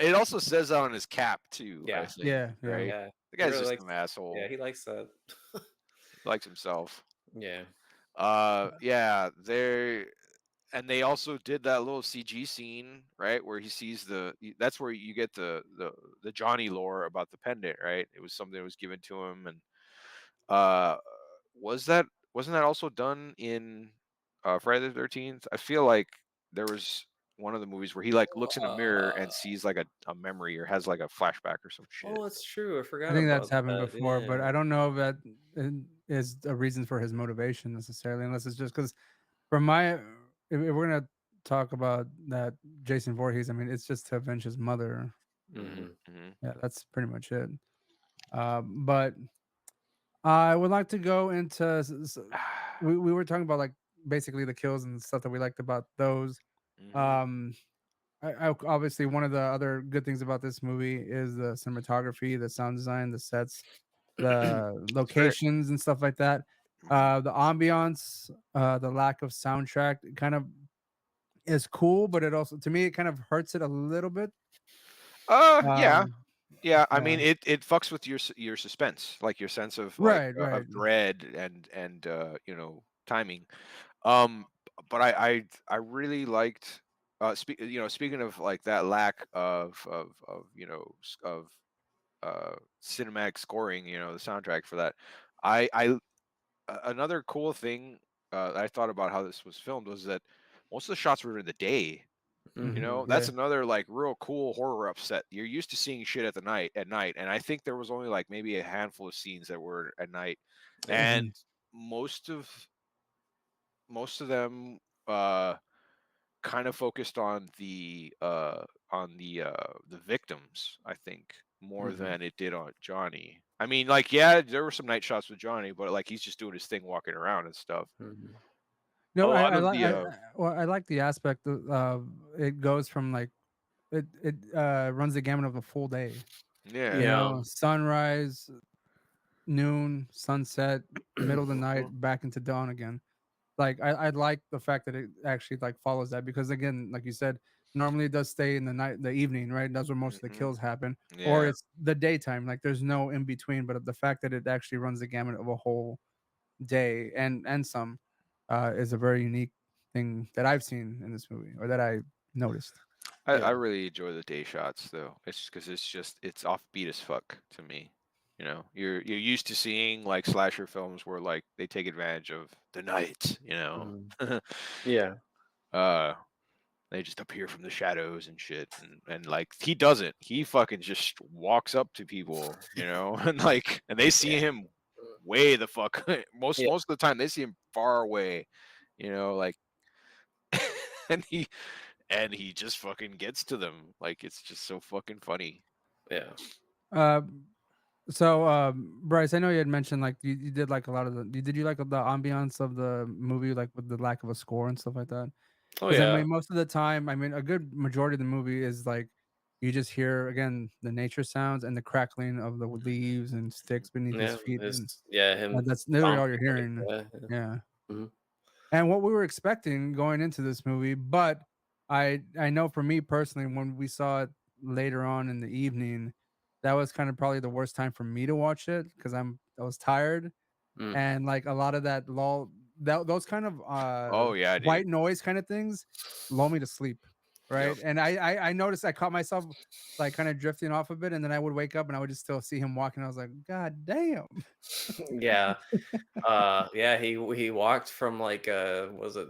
It also says that on his cap too, I yeah, think. Yeah, yeah, Right? yeah. The He guy's really just likes, an yeah, asshole. he likes that. He likes himself. Yeah. Yeah, and they also did that little CG scene, right, where he sees that's where you get the Johnny lore about the pendant, right? It was something that was given to him, and uh, was that wasn't that also done in Friday the 13th? I feel like there was one of the movies where he like looks in a mirror and sees like a memory or has like a flashback or some shit. Oh, it's true. I I forgot think that's about happened that. before, but Yeah. I don't know if that is a reason for his motivation necessarily, unless it's just because from my, if we're gonna talk about that Jason Voorhees, I mean, it's just to avenge his mother. Hmm. Yeah, that's pretty much it. But I would like to go into. We were talking about like basically the kills and stuff that we liked about those. Um, obviously one of the other good things about this movie is the cinematography, the sound design, the sets, the It's great. locations, and stuff like that. The ambiance, the lack of soundtrack kind of is cool, but it also to me it kind of hurts it a little bit. Yeah. Um, Yeah, I yeah, mean it fucks with your suspense, like your sense of like right, right. of dread and timing. Um, but I really liked speaking of like that lack of cinematic scoring, the soundtrack for that. Another cool thing that I thought about how this was filmed was that most of the shots were in the day. Mhm, That's yeah. another like real cool horror upset. You're used to seeing shit at night, and I think there was only like maybe a handful of scenes that were at night, Yeah. and Mhm. most of most of them uh kind of focused on the victims, I think, more Hmm. than it did on Johnny. I mean, like, yeah, there were some night shots with Johnny, but like he's just doing his thing walking around and stuff. Hmm. A No, lot I of like the well, I like the aspect of it goes from like it runs the gamut of a full day. You yeah. Yeah. know, sunrise, noon, sunset, middle of the night, Mhm. back into dawn again. Like I like the fact that it actually like follows that because again, like you said, normally it does stay in the night, the evening, right? That's where most of the Hmm. kills happen, or Yeah. it's the daytime. Like there's no in between. But the fact that it actually runs the gamut of a whole day and some is a very unique thing that I've seen in this movie or that I noticed. I Yeah. really enjoy the day shots though. It's because it's offbeat as fuck to me. You're used to seeing like slasher films where like they take advantage of the night. Mhm. Yeah. uh, they just appear from the shadows and shit, and like he doesn't. He fucking just walks up to people, and they see Yeah. him way the fuck most Yeah. most of the time they see him far away, like and he just fucking gets to them. Like it's just so fucking funny. Yeah. Uh, so Bryce, I know you had mentioned like you did like a lot of did you like the ambiance of the movie like with the lack of a score and stuff like that? Oh Because I yeah. mean, most of the time, I mean, a good majority of the movie is like you just hear again the nature sounds and the crackling of the leaves and sticks beneath his Yeah. feet, and It's him that's literally all stomping. you're Like, hearing. yeah. Yeah, Hmm. and what we were expecting going into this movie, but I know for me personally, when we saw it later on in the evening, that was kind of probably the worst time for me to watch it because I was tired Mm. and like a lot of that lull those kind of Oh yeah, white dude. noise kind of things lull me to sleep, Yep. right? And I noticed I caught myself like kind of drifting off a bit, and then I would wake up and I would just still see him walking. I was like, God damn. Yeah. Yeah, he walked from like was it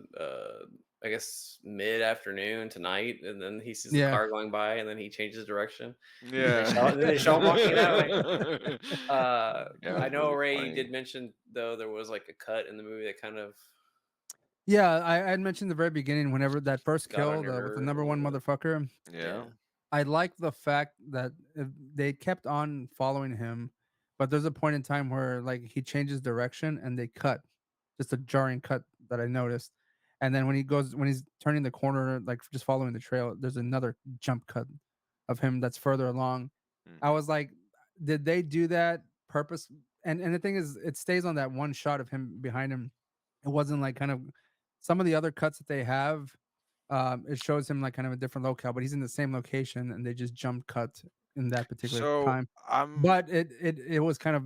I guess mid-afternoon to night, and then he sees the Yeah. car going by, and then he changes direction. And Yeah. then they show him walking that way. Yeah, it I was know really Ray, you funny. did mention though there was like a cut in the movie that kind of Yeah, I had mentioned the very beginning whenever that first got on kill your with the nerve a number little one bit. motherfucker. Yeah. Yeah. I like the fact that they kept on following him, but there's a point in time where like he changes direction and they cut, just a jarring cut that I noticed. And then when he's turning the corner, like just following the trail, there's another jump cut of him that's further along. I Hmm. was like, did they do that purpose? And the thing is, it stays on that one shot of him behind him. It wasn't like kind of some of the other cuts that they have, it shows him like kind of a different locale, but he's in the same location and they just jump cut in that particular So time. I'm But it was kind of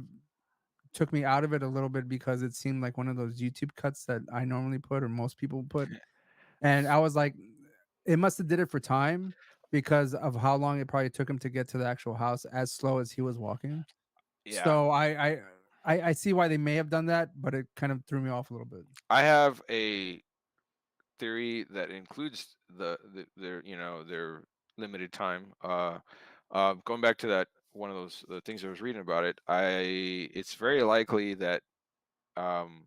took me out of it a little bit because it seemed like one of those YouTube cuts that I normally put or most people put. And I was like, it must have did it for time because of how long it probably took him to get to the actual house as slow as he was walking. Yeah. So I see why they may have done that, but it kind of threw me off a little bit. I have a theory that includes their their limited time. Going back to that one of those the things I was reading about it, it's very likely that um,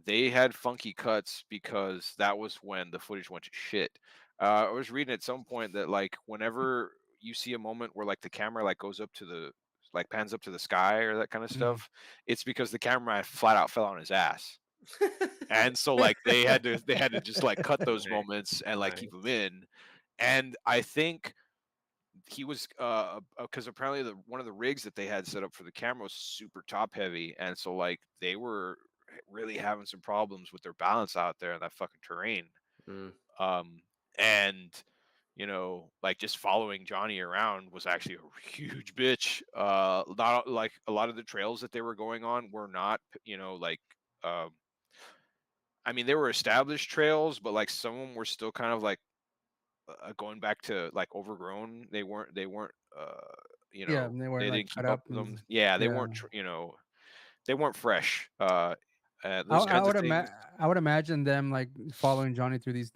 they had funky cuts because that was when the footage went to shit. I was reading at some point that like whenever you see a moment where like the camera like goes up to the like pans up to the sky or that kind of Mhm. stuff, it's because the camera flat out fell on his ass. And so like they had to just like cut those Right. moments and like keep Nice. them in. And I think he was because apparently one of the rigs that they had set up for the camera was super top heavy, and so like they were really having some problems with their balance out there in that fucking terrain. Mm. um and like just following Johnny around was actually a huge bitch. Not like a lot of the trails that they were going on were not like um I mean they were established trails, but like some of them were still kind of like going back to like overgrown. They weren't Yeah, and they weren't they like didn't cut keep up up with and them. Yeah, they yeah. weren't they weren't fresh. I, Those I kinds of would things. I would imagine them like following Johnny through these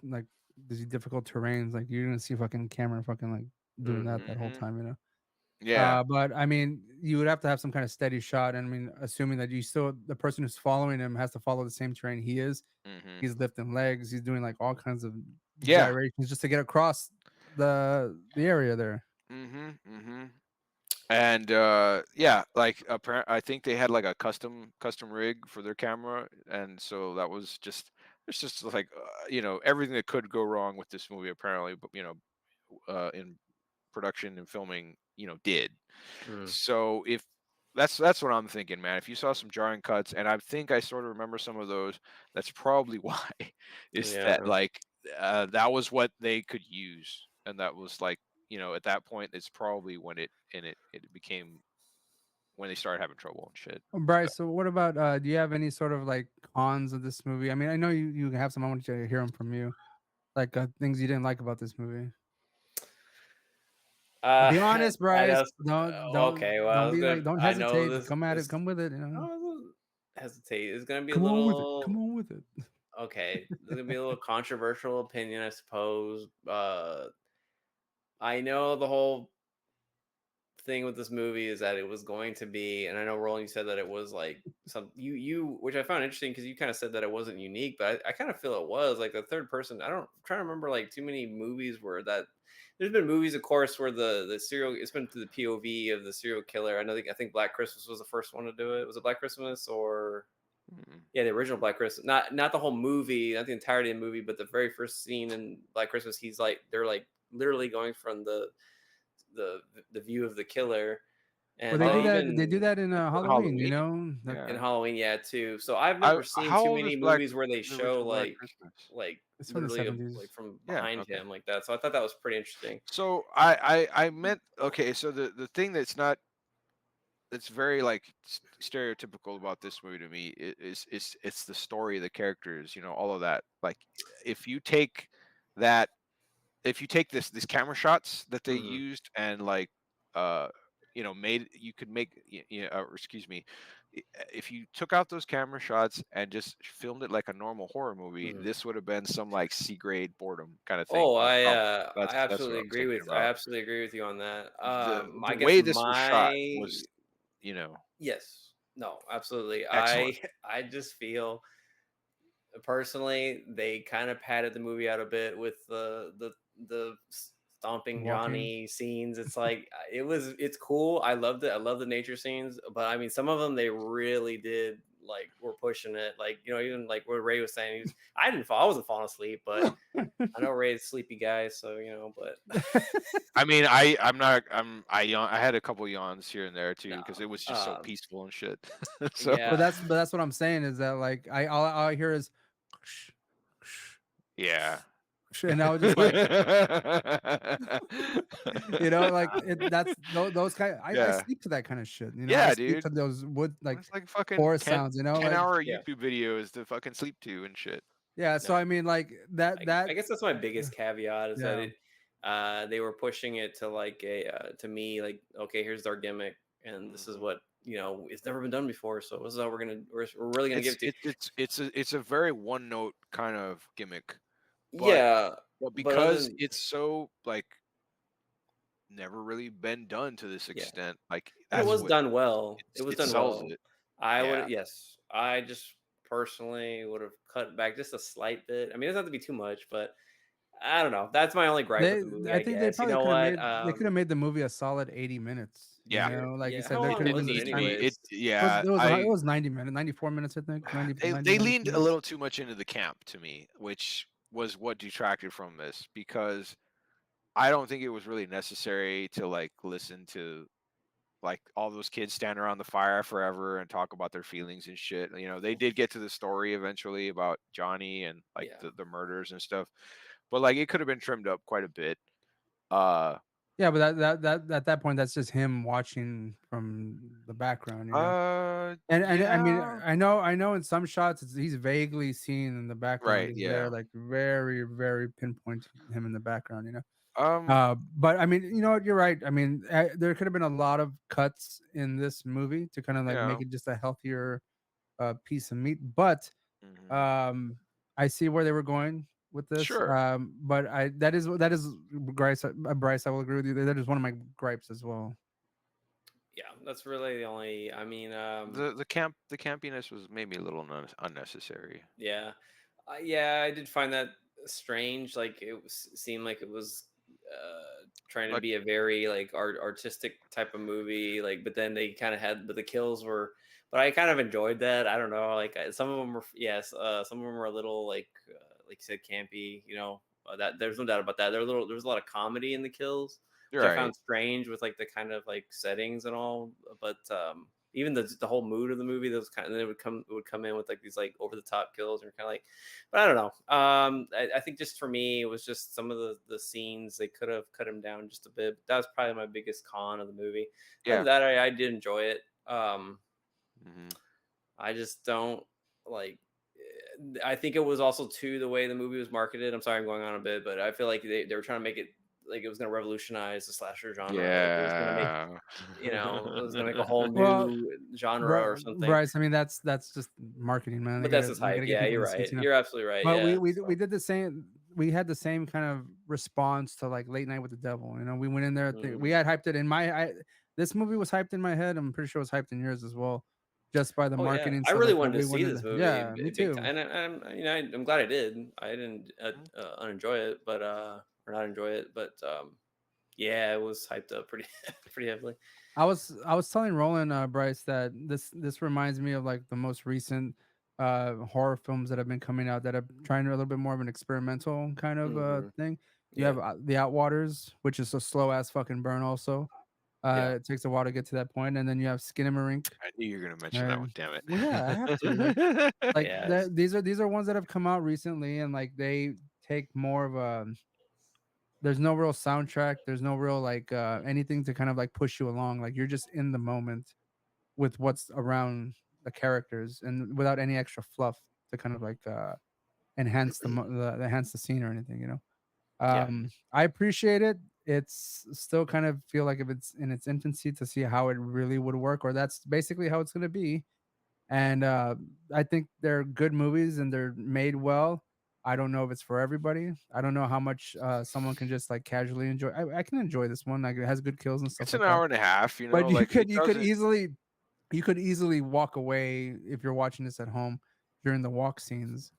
difficult terrains. Like you're gonna see fucking Cameron fucking like doing Mm-hmm. that whole Hmm. time, you know. Yeah. But I mean, you would have to have some kind of steady shot. And I mean, assuming that the person who's following him has to follow the same terrain he is. Hmm. He's lifting legs. He's doing like all kinds of Yeah. gyrations just to get across the area there. Hmm. Hmm. And yeah, like I think they had like a custom rig for their camera, and so that was just it's just like everything that could go wrong with this movie apparently, but in production and filming, did. Mm. So if that's what I'm thinking, man. If you saw some jarring cuts, and I think I sort of remember some of those, that's probably why. Is that Yeah. like that was what they could use, and that was like at that point, it's probably when it became when they started having trouble and shit. Bryce, so what about do you have any sort of like cons of this movie? I mean, I know you have some. I want to hear them from you. Like things you didn't like about this movie. Uh, Be honest, I Bryce. know. Okay, well, I Don't was be gonna. like don't I know hesitate. Just this. come at it. This. Come with it. You know. I was hesitate. It's gonna be a Come on with it. Come little. on with it. Okay, there's gonna be a little controversial opinion, I suppose. I know the whole thing with this movie is that it was going to be, and I know Roland, you said that it was like some which I found interesting because you kind of said that it wasn't unique, but I kind of feel it was like the third person. I'm trying to remember like too many movies where that. There's been movies, of course, where the serial it's been through the POV of the serial killer. I think Black Christmas was the first one to do it. Was it Black Christmas or Mm. yeah, the original Black Christmas? Not the whole movie, not the entirety of the movie, but the very first scene in Black Christmas. They're like literally going from the the view of the killer, Well, and they do they that. They do even that in Halloween. You Halloween. know. in Yeah. Halloween, yeah, too. So I've I never seen How too old is many movies where they the show original Black Christmas? like It's from the literally like 70s. from Yeah. behind Okay. him like that. So I thought that was pretty interesting. So I meant okay. So the thing that's very like stereotypical about this movie to me is it's the story, the characters, all of that. Like if you take that, if you take these camera shots that they Hmm. used and like uh made you could make or excuse me, if you took out those camera shots and just filmed it like a normal horror movie, Hmm. this would have been some like C grade boredom kind of thing Oh, on film. I That's what I absolutely was thinking I about. absolutely agree with you on that. The I guess way this was shot my was you know yes, no, absolutely. excellent. I just feel personally they kind of padded the movie out a bit with the stomping Walking. Johnny scenes. It's like it's cool. I loved it. I love the nature scenes, but I mean some of them they really did like were pushing it. Like even like what Ray was saying, I wasn't falling asleep, but I know Ray's a sleepy guy, so but I mean, I had a couple yawns here and there too no, because it was just so peaceful and shit. So But yeah. that's what I'm saying is that like all I hear is, yeah. and I was just like, like that's those kind. I Yeah. sleep to that kind of shit. I Yeah, sleep dude. to those wood like It's like fucking forest sounds. 10 Like hour Yeah. YouTube videos to fucking sleep to and shit. Yeah, so No, I mean, like that I guess that's my biggest caveat is that yeah. they were pushing it to like a to me like, okay, here's our gimmick, and this is Mhm. what it's never been done before, so this is how we're really gonna give It's it to you. it's a very one note kind of gimmick, but Yeah, but but other because than it's so like never really been done to this yeah, extent, like and it that's was what done well. It was it done sells well. it. I Yeah. would yes, I just personally would have cut back just a slight bit. I mean, it doesn't have to be too much, but I don't know. That's my only gripe with They the movie, I I think they guess. You probably know could have what? made the movie a solid 80 minutes, you Yeah. know? Like you Yeah. said, How there long could have It been was it, just needs to time. be anyways? yeah, It was 90 minutes, 90 minutes, I think. 90 they 92 leaned a minutes. little too much into the camp to me, which was what detracted from this because I don't think it was really necessary to like listen to like all those kids stand around the fire forever and talk about their feelings and shit. You know, they did get to the story eventually about Johnny and like Yeah. the murders and stuff, but like it could have been trimmed up quite a bit. Uh, Yeah, but that at that point, that's just him watching from the background, you know? And I mean, yeah, I know in some shots he's vaguely seen in the background. right, He's there, yeah. like very, very pinpoint him in the background, you know. Um, But I mean, you know what? You're right. I mean, there could have been a lot of cuts in this movie to kind of like make yeah. it just a healthier piece of meat. But Mhm. um, I see where they were going with this. Sure. But that is Bryce. I will agree with you. That is one of my gripes as well. Yeah, that's really the only. I mean, The campiness was maybe a little unnecessary. yeah, yeah, I did find that strange. Like seemed like it was trying to Like be a very like artistic type of movie. Like, but then they kind of had, but the kills were. But I kind of enjoyed that. I don't know. Like some of them were, yes, some of them were a little like you said, campy. That there's no doubt about that. There was a lot of comedy in the kills, you're which I right. found strange with like the kind of like settings and all. But even the whole mood of the movie, those kind of it would come in with like these like over the top kills, and you're kind of like, but I don't know. I think just for me, it was just some of the scenes they could have cut him down just a bit. That was probably my biggest con of the movie. Other than Yeah. that, I did enjoy it. Hmm. I just don't like. I think it was also too the way the movie was marketed. I'm sorry, I'm going on a bit, but I feel like they were trying to make it like it was going to revolutionize the slasher genre. Like it was going to make Yeah. it was going to make a whole Well, new genre or something. Bryce, I mean, that's just marketing, man. But that's his They hype. gotta get Yeah, people you're in the right. seats, you know. You're absolutely right. But Yeah. we So, did the same. We had the same kind of response to like Late Night with the Devil. You know, we went in there. We mm. had hyped it in this movie was hyped in my head. I'm pretty sure it was hyped in yours as well, just by the Oh yeah, marketing I stuff really like that. wanted to We see went in this there. movie Yeah, me big too. time, and I'm glad I did. I didn't unenjoy it, but or not enjoy it, but yeah, it was hyped up pretty pretty heavily. I was telling Roland Bryce that this reminds me of like the most recent horror films that have been coming out that are trying to a little bit more of an experimental kind of Hmm. thing. You Yeah, have The Outwaters, which is a slow ass fucking burn. Also, yeah. it takes a while to get to that point, and then you have Skinamarink. I knew you were gonna mention that one. Damn Well, yeah, I have to it. Yes. these are ones that have come out recently, and like they take more of a. There's no real soundtrack. There's no real like anything to kind of like push you along. Like you're just in the moment with what's around the characters and without any extra fluff to kind of like enhance the scene or anything, you know. Yeah. I appreciate it. It's still kind of feel like if it's in its infancy to see how it really would work, or that's basically how it's going to be. And I think they're good movies and they're made well. I don't know if it's for everybody. I don't know how much someone can just like casually enjoy. I can enjoy this one. Like it has good kills and stuff It's an like that. hour and a half. You But know, like it doesn't. you could easily walk away if you're watching this at home during the walk scenes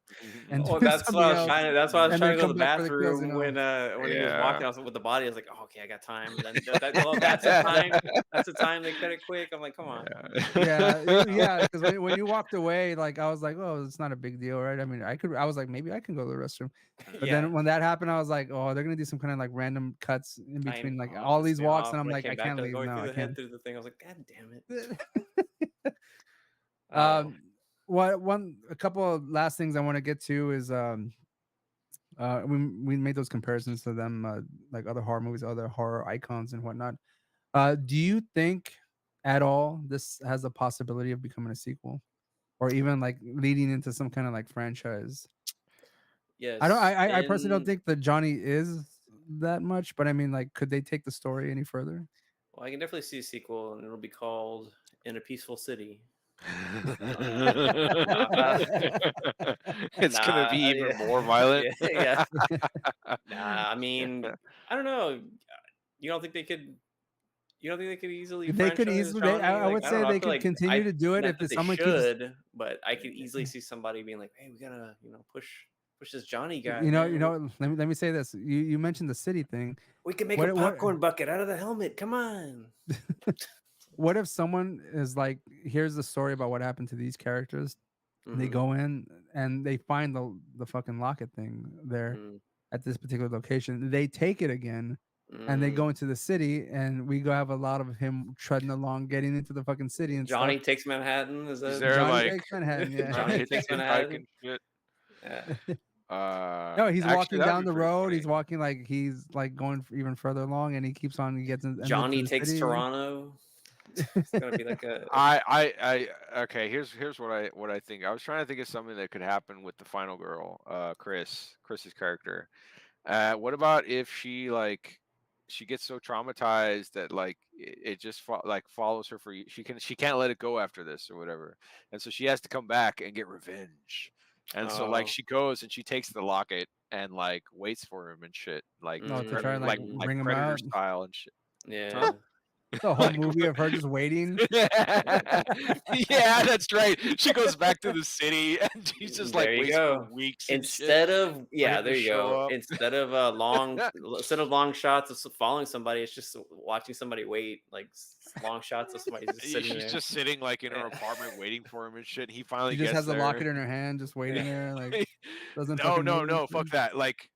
and Oh, do something else that's why I was and trying then to go to come the back for the kills, you bathroom know. when he was Yeah. walking out with the body. I was like, oh, okay, I got time. And then well, that's the time. That's the time they cut it quick. I'm like, come on. Yeah, because when you walked away, like I was like, oh, it's not a big deal, right? I mean, I was like, maybe I can go to the restroom. But Yeah, then when that happened, I was like, oh, they're gonna do some kind of like random cuts in I between like know. It all pissed these me walks, off and I'm when I like, I came back. can't I was leave. going No, through I the head can't. through the thing. I was like, God damn it. Oh, um, a couple of last things I want to get to is we made those comparisons to them like other horror movies, other horror icons and whatnot. Do you think at all this has a possibility of becoming a sequel or even like leading into some kind of like franchise? I don't. Yes, I personally don't and think that Johnny is that much, but I mean, like, could they take the story any further? well, I can definitely see a sequel, and it'll be called "In a Peaceful City." Nah, It's gonna nah, be even yeah, more violent. yeah, yeah. Nah, I mean, I don't know. You don't think they could? You don't think they could easily They could franchise easily. Johnny? I Like, would I don't say know. I they feel could like continue to do it not if that they someone keeps. should, but I could easily see somebody being like, "Hey, we gotta, push this Johnny guy, You man. know. Let me say this. You mentioned the city thing. We can make a What popcorn bucket out of the helmet. Come on." what if someone is like, here's the story about what happened to these characters. They Mm-hmm. go in and they find the fucking locket thing there Mm, at this particular location. They take it again and they mm. go into the city and we go have a lot of him treading along, getting into the fucking city and stuff. Johnny takes Manhattan. Is He's that there Johnny like takes Manhattan, trying to yeah. Johnny takes hitchhike Manhattan? and shit. Yeah. No, he's Actually, walking that'd down be the pretty road. funny. He's walking like he's like going even further along, and he keeps on. He gets into Johnny the takes city. Toronto. It's gonna be like a Okay. Here's what I think. I was trying to think of something that could happen with the final girl, Chris's character. What about if she gets so traumatized that like it just like follows her for she can't let it go after this or whatever, and so she has to come back and get revenge, and so like oh, she goes and she takes the locket and like waits for him and shit, like No, to try and like like bring him predator out. style and shit. Huh? yeah. The whole Like movie of her just waiting. yeah, that's right. She goes back to the city and she's just like There you waits for go. weeks and shit Instead of for yeah, him to there you show go. up. Instead of long shots of following somebody, it's just watching somebody wait, like long shots of somebody just sitting She's there. just sitting like in her Yeah. apartment waiting for him and shit. He She finally just gets has a there. locket in her hand, just waiting there, like doesn't No, fucking no, move and no, fuck shit. that. Like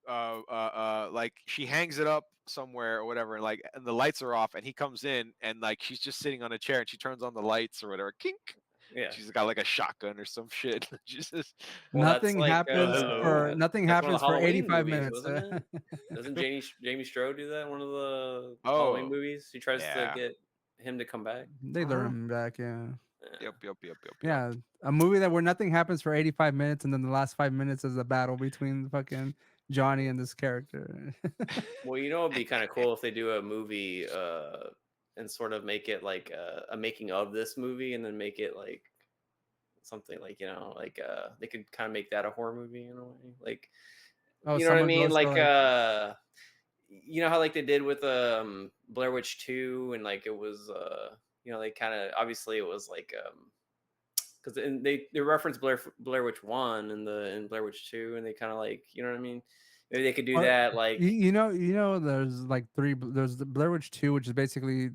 she hangs it up somewhere or whatever, and like and the lights are off, and he comes in and like she's just sitting on a chair and she turns on the lights or whatever. Kink. Yeah. She's got like a shotgun or some shit. She's just Well, that's like hello. Nothing that's one of happens the for Halloween 85 movies, minutes. wasn't it? Doesn't Jamie Strode do that? In one of the Halloween Oh, movies. She tries to yeah. get him to come back. They lure him back, yeah. Yeah. Yep. Yeah, a movie where nothing happens for 85 minutes and then the last 5 minutes is a battle between fucking Johnny and this character. Well, it'd be kind of cool if they do a movie and sort of make it like a making of this movie and then make it like something like, they could kind of make that a horror movie in a way. Like, Oh, you know what I someone mean? goes to Like like you know how like they did with Blair Witch 2 and like it was they kind of obviously it was like because they referenced Blair Witch 1 and in Blair Witch 2 and they kind of like, you know what I mean? Maybe they could do Or that like you know, there's like there's the Blair Witch 2, which is basically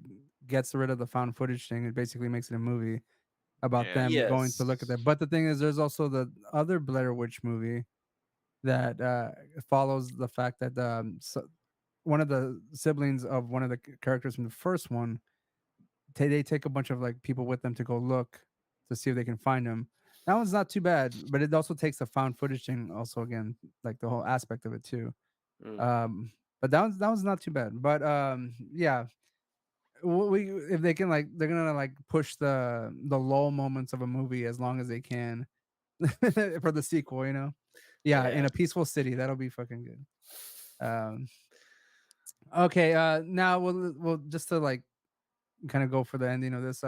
gets rid of the found footage thing. It basically makes it a movie about Yeah. them going to look at yes. that. But the thing is, there's also the other Blair Witch movie that follows the fact that one of the siblings of one of the characters from the first one, they take a bunch of like people with them to go look to see if they can find him. That one's not too bad, but it also takes the found footage thing also again, like the whole aspect of it too. Mm, But that one's not too bad. But yeah, we if they can like they're gonna like push the lull moments of a movie as long as they can for the sequel, you know. Yeah, in yeah. a peaceful city, that'll be fucking good. Um, okay, now we'll just to like kind of go for the ending of this.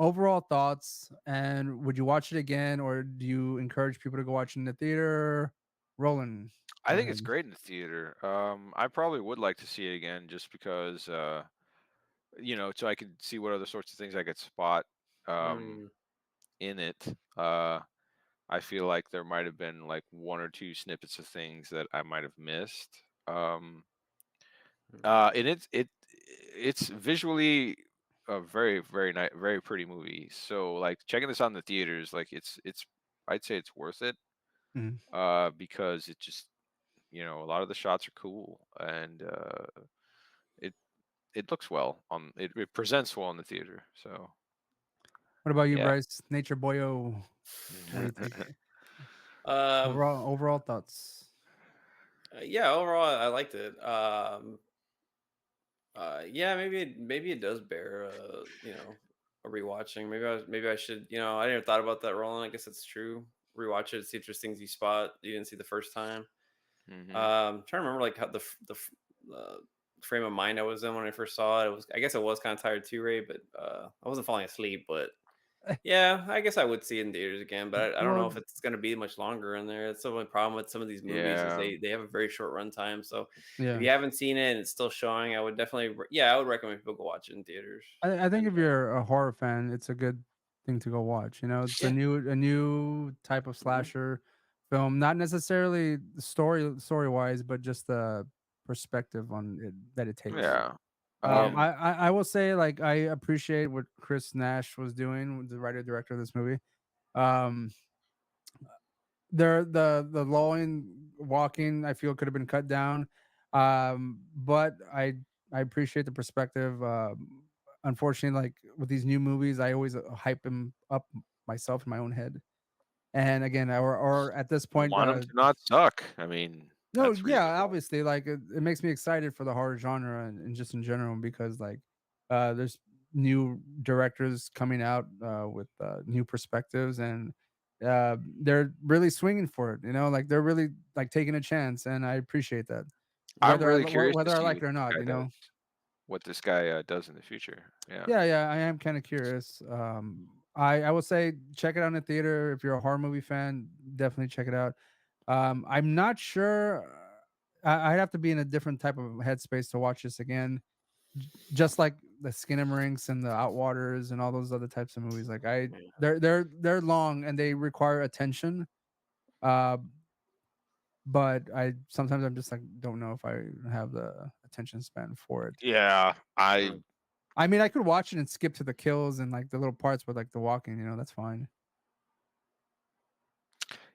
Overall thoughts, and would you watch it again, or do you encourage people to go watch it in the theater? Roland, I go think it's ahead. great in the theater. I probably would like to see it again just because so I could see what other sorts of things I could spot um Mm, in it. I feel like there might have been like one or two snippets of things that I might have missed. Um mm, and it's visually a very very nice, very pretty movie. So like checking this out in the theaters, like it's I'd say it's worth it. Mhm. Because it just a lot of the shots are cool and it it looks well it presents well in the theater. So What about you, yeah. Bryce? Nature boyo. What do you think? Um, Overall thoughts. yeah, overall, I liked it. Yeah, maybe it does bear, a rewatching. Maybe I should, I never thought about that, Roland. I guess it's true. Rewatch it, see if there's things you spot you didn't see the first time. Trying to remember like how the frame of mind I was in when I first saw it. I guess I was kind of tired too, Ray, but I wasn't falling asleep. But yeah, I guess I would see it in theaters again, but I don't know Well, if it's going to be much longer in there. That's the only problem with some of these movies is Yeah. they have a very short runtime. So if yeah. you haven't seen it and it's still showing, I would definitely I would recommend people go watch it in theaters. I think And if you're a horror fan, it's a good thing to go watch. You know, it's yeah, a new type of mhm, slasher film, not necessarily the story wise, but just the perspective on it that it takes. Yeah. yeah, I will say like I appreciate what Chris Nash was doing, the writer director of this movie. Um, the lulling walking I feel could have been cut down, but I appreciate the perspective. Unfortunately, like with these new movies, I always hype them up myself in my own head. And again, or at this You point, want them to not suck. I mean, no, that's yeah, reasonable. obviously, like it makes me excited for the horror genre and just in general because like there's new directors coming out with new perspectives and they're really swinging for it. You know, like they're really like taking a chance, and I appreciate that. I'm really curious to Whether I see like what it or this not, guy you does. know. What this guy does in the future. Yeah. Yeah, yeah, I am kind of curious. I will say check it out in the theater if you're a horror movie fan. Definitely check it out. I'm not sure. I'd have to be in a different type of headspace to watch this again. Just like the Skinamarink and the Outwaters and all those other types of movies. Like yeah. they're long and they require attention. Uh, but I sometimes I'm just like don't know if I have the attention span for it. Yeah. Mm. I mean, I could watch it and skip to the kills and like the little parts with like the walking. That's fine.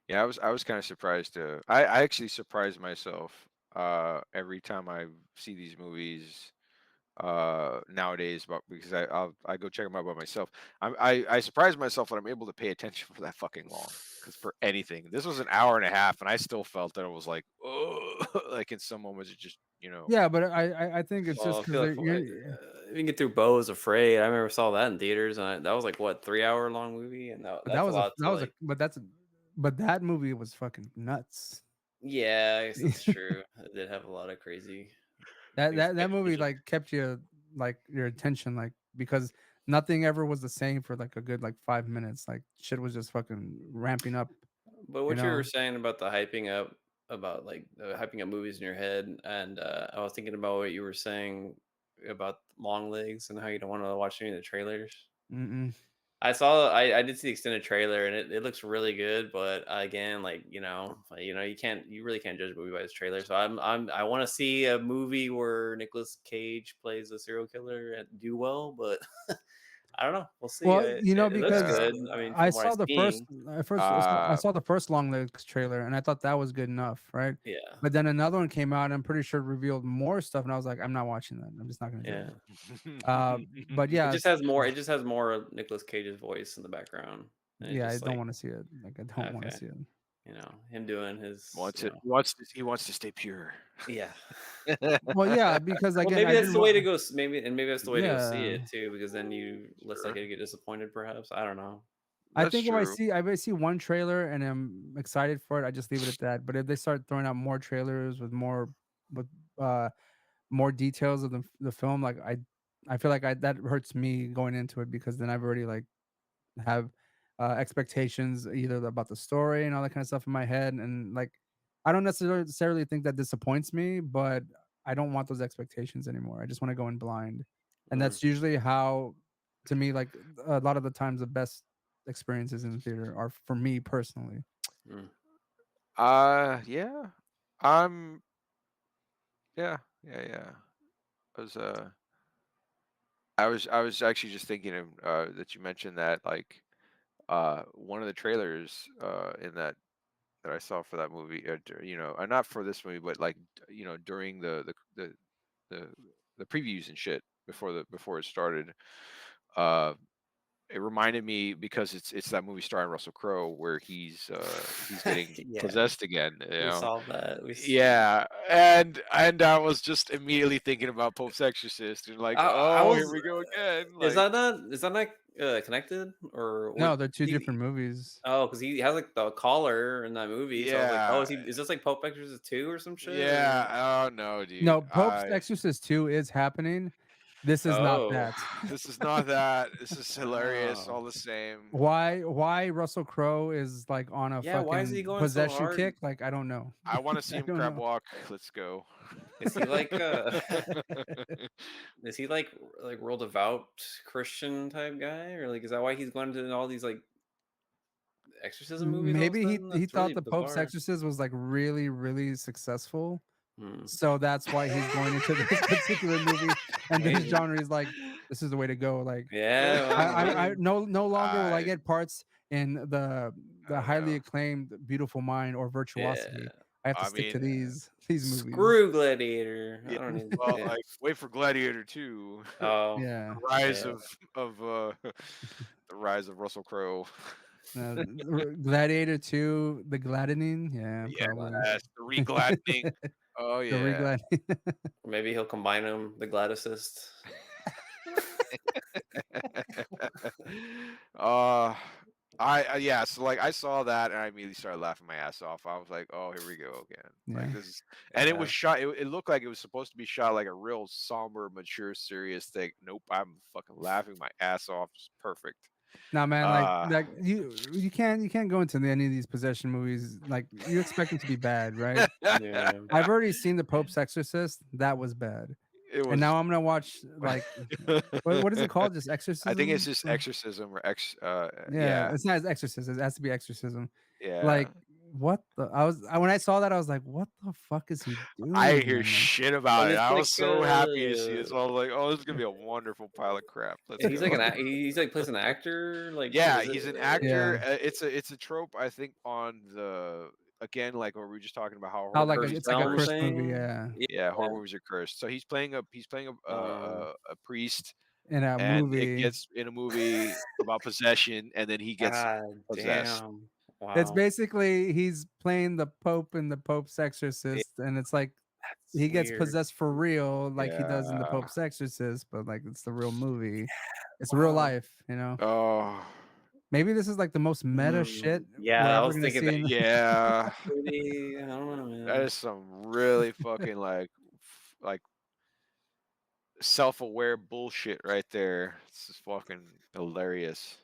Yeah, I was kind of surprised to I actually surprise myself every time I see these movies nowadays about because I go check them out by myself. I surprise myself when I'm able to pay attention for that fucking long. Because for anything, this was an hour and a half, and I still felt that it was like, oh, like in some moments it just Yeah, but I think it's Well, just I because feel like you can get through Bo is Afraid. I remember saw that in theaters, and that was like what 3 hour long movie, and but that that's a was a lot that to was a like. but that movie was fucking nuts. Yeah, I guess that's true. It did have a lot of crazy. I guess That movie exposition. like kept you like your attention like because nothing ever was the same for like a good like 5 minutes. Like shit was just fucking ramping up. But You what you were know. saying about the hyping up, about like hyping up movies in your head, and I was thinking about what you were saying about long legs and how you don't want to watch any of the trailers. Mm-mm. I did see the extended trailer and it looks really good, but again, like you really can't judge a movie by its trailer. So I want to see a movie where Nicolas Cage plays a serial killer and do well, but I don't know. We'll see. Well, It looks because yeah. good. I mean, I from what saw I've the seen, I Uh saw the first Long Legs trailer, and I thought that was good enough, right? yeah, But then another one came out, and I'm pretty sure it revealed more stuff, and I was like, I'm not watching that. I'm just not gonna do yeah. it. But It yeah, just has more. It just has more of Nicolas Cage's voice in the background, and it yeah, I just don't like want to see it. Like, I don't want to okay, see it. him doing his, wants it he wants to stay pure. yeah. Well, yeah, because Well, again, maybe I that's didn't the way want. to go. Maybe that's the way to go see Yeah, it too, because then you less likely to get disappointed. Perhaps I don't know. I That's think true. if I see one trailer and I'm excited for it, I just leave it at that. But if they start throwing out more trailers with uh more details of the film, like I feel like that hurts me going into it because then I've already like have expectations either about the story and all that kind of stuff in my head, and like I don't necessarily think that disappoints me, but I don't want those expectations anymore. I just want to go in blind, and Mm, that's usually how, to me, like a lot of the times the best experiences in the theater are for me personally. mm. Yeah. I'm yeah, yeah. I was I was actually just thinking of that you mentioned that like one of the trailers in that I saw for that movie not for this movie but like during the the previews and shit before it started uh it reminded me because it's that movie starring Russell Crowe where he's getting Yeah, possessed again, we saw that. yeah, and I was just immediately thinking about Pope's Exorcist and like, I oh, here was. we go again. Is Like, that not? Is that not? connected or what? No, they're two different movies. Oh, because he has like the collar in that movie. So I was like, oh, Yeah, is this like Pope Exorcist 2 or some shit? Or yeah. Oh no, dude. No, Pope's Exorcist 2 is happening. This is not oh, that. This is not that. This is hilarious. oh. All the same. Why Russell Crowe is like on a Yeah, why is he fucking going so possession hard? kick? Like I don't know. I want to see I him don't crab know. walk. Let's go. Is he like is he like real devout Christian type guy, or like is that why he's going to all these like exorcism movies all of a Maybe sudden? he That's thought really the Pope's bizarre. Exorcist was like really really successful, Hmm. so that's why he's going into this particular movie and this Maybe. genre is like this is the way to go. Like Yeah, well, I no longer will I I get parts in the I don't highly know. acclaimed Beautiful Mind or Virtuosity. yeah. I have to I stick to mean, these movies. Screw Gladiator. I yeah. don't need. Well, Yeah. like wait for Gladiator 2. Oh, Yeah. Rise yeah. of the rise of Russell Crowe. Gladiator 2, the Gladdening, yeah, probably. Yes, the regladdening. Oh The yeah. re-Gladdening. Or maybe he'll combine them, the Gladysist. uh yeah, so like I saw that and I immediately started laughing my ass off. I was like, oh, here we go again. Yeah. Like this is, and it Yeah. was shot, it looked like it was supposed to be shot like a real somber, mature, serious thing. Nope, I'm fucking laughing my ass off. It's perfect. Nah, man, Uh like you can't go into any of these possession movies. Like you expect them to be bad, right? Yeah. I've already seen the Pope's Exorcist. That was bad. it And was now I'm gonna watch like what is it called? Just Exorcism? I think it's just exorcism or Yeah, yeah, it's not Exorcism. It has to be Exorcism. yeah. Like what the? When I saw that, I was like, what the fuck is he doing? I hear man? Like, shit about And it. it's I like was so happy to see this. I was like, "Oh, this is gonna be a wonderful pile of crap." Let's and he's like go. he's like plays an actor. Like Yeah, is he's an it, actor. Yeah. It's a trope I think on the again like what we were just talking about how how horror like movies it's like a are film Chris cursed. movie, thing. yeah. Yeah, horror Yeah. movies are cursed. So he's playing a priest, In a and it movie. gets in a movie about possession, and then he gets God possessed. damn. It's Wow. basically he's playing the Pope in the Pope's Exorcist, and it's like That's he gets weird. possessed for real, like he does in the Yeah. Pope's Exorcist, but like it's the real movie. It's real Wow. life, you know. Oh, Maybe this is like the most meta shit Yeah, we're I ever was gonna thinking see. that. In yeah. Pretty, I don't know, That man. is some really fucking like self-aware bullshit right there. This is fucking hilarious.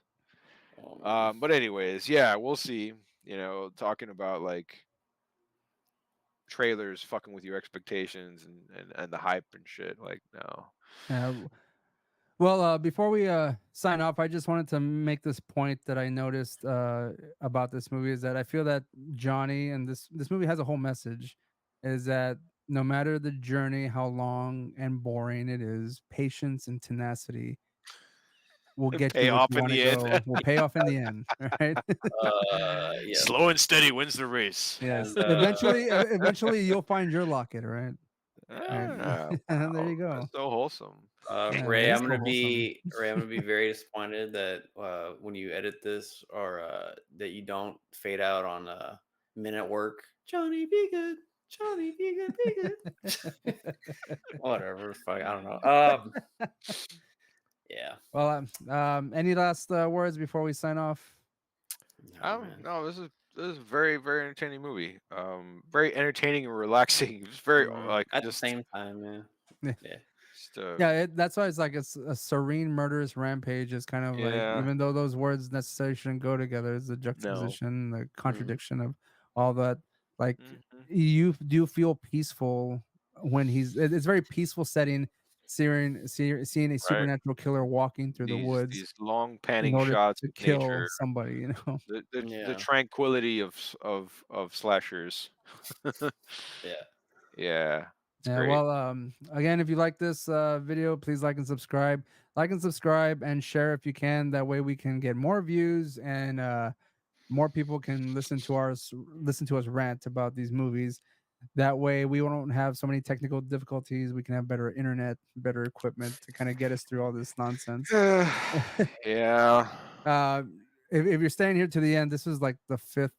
Oh, man. But anyways, yeah, we'll see. You know, talking about like trailers fucking with your expectations and the hype and shit. Like, no. Yeah. Well, before we sign off, I just wanted to make this point that I noticed about this movie is that I feel that Johnny and this movie has a whole message, is that no matter the journey, how long and boring it is, patience and tenacity will get Pay you where off you in want to the end. go. Will pay off in the end, right? Yeah. Slow and steady wins the race. Yes. And, Eventually, you'll find your locket, right? Ah, And there wow, you go. that's so wholesome. Yeah, Ray, it I'm is gonna so wholesome. be Ray. I'm gonna be very disappointed that when you edit this or that you don't fade out on men at work. Johnny, be good. Johnny, be good, be good. Whatever. Fuck. I don't know. Yeah. Well, any last words before we sign off? No, man. No, this is a very very entertaining movie. Very entertaining and relaxing. It's very like At the just same time, man. Yeah. Yeah. Yeah, that's why it's like it's a serene murderous rampage is kind of like, Yeah. even though those words necessarily shouldn't go together, it's the juxtaposition, the contradiction of all that. Like Mhm. you do feel peaceful when it's very peaceful setting, seeing a supernatural killer walking through the woods These long in panning order shots to of kill nature. somebody, you know. The Yeah. tranquility of slashers. Yeah. Yeah. It's Yeah, great. well, again, if you like this video, please like and subscribe. Like and subscribe and share if you can. That way we can get more views and more people can listen to us rant about these movies. That way we won't have so many technical difficulties. We can have better internet, better equipment to kind of get us through all this nonsense. Yeah. If you're staying here to the end, this is like the fifth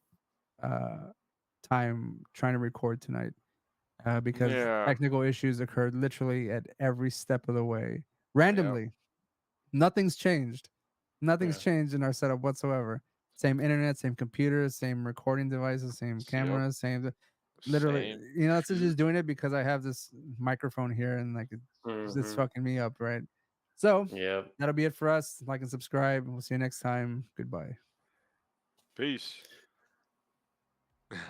time trying to record tonight. Because Yeah. technical issues occurred literally at every step of the way. Randomly. Nothing's changed. Nothing's Yeah. changed in our setup whatsoever. Same internet, same computers, same recording devices, same Yep. cameras, same. Literally, Same. you know, it's just doing it because I have this microphone here and like it's Mhm. fucking me up, right? So Yep. that'll be it for us. Like and subscribe. We'll see you next time. Goodbye. Peace.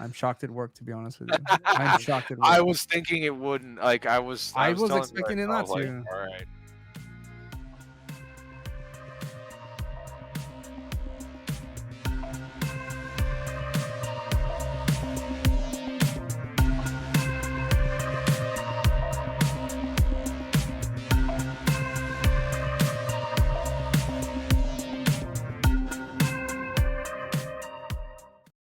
I'm shocked it worked, to be honest with you. I'm shocked it I worked. was thinking it wouldn't. Like I was I was telling you, expecting like, it I not was like, to. all right.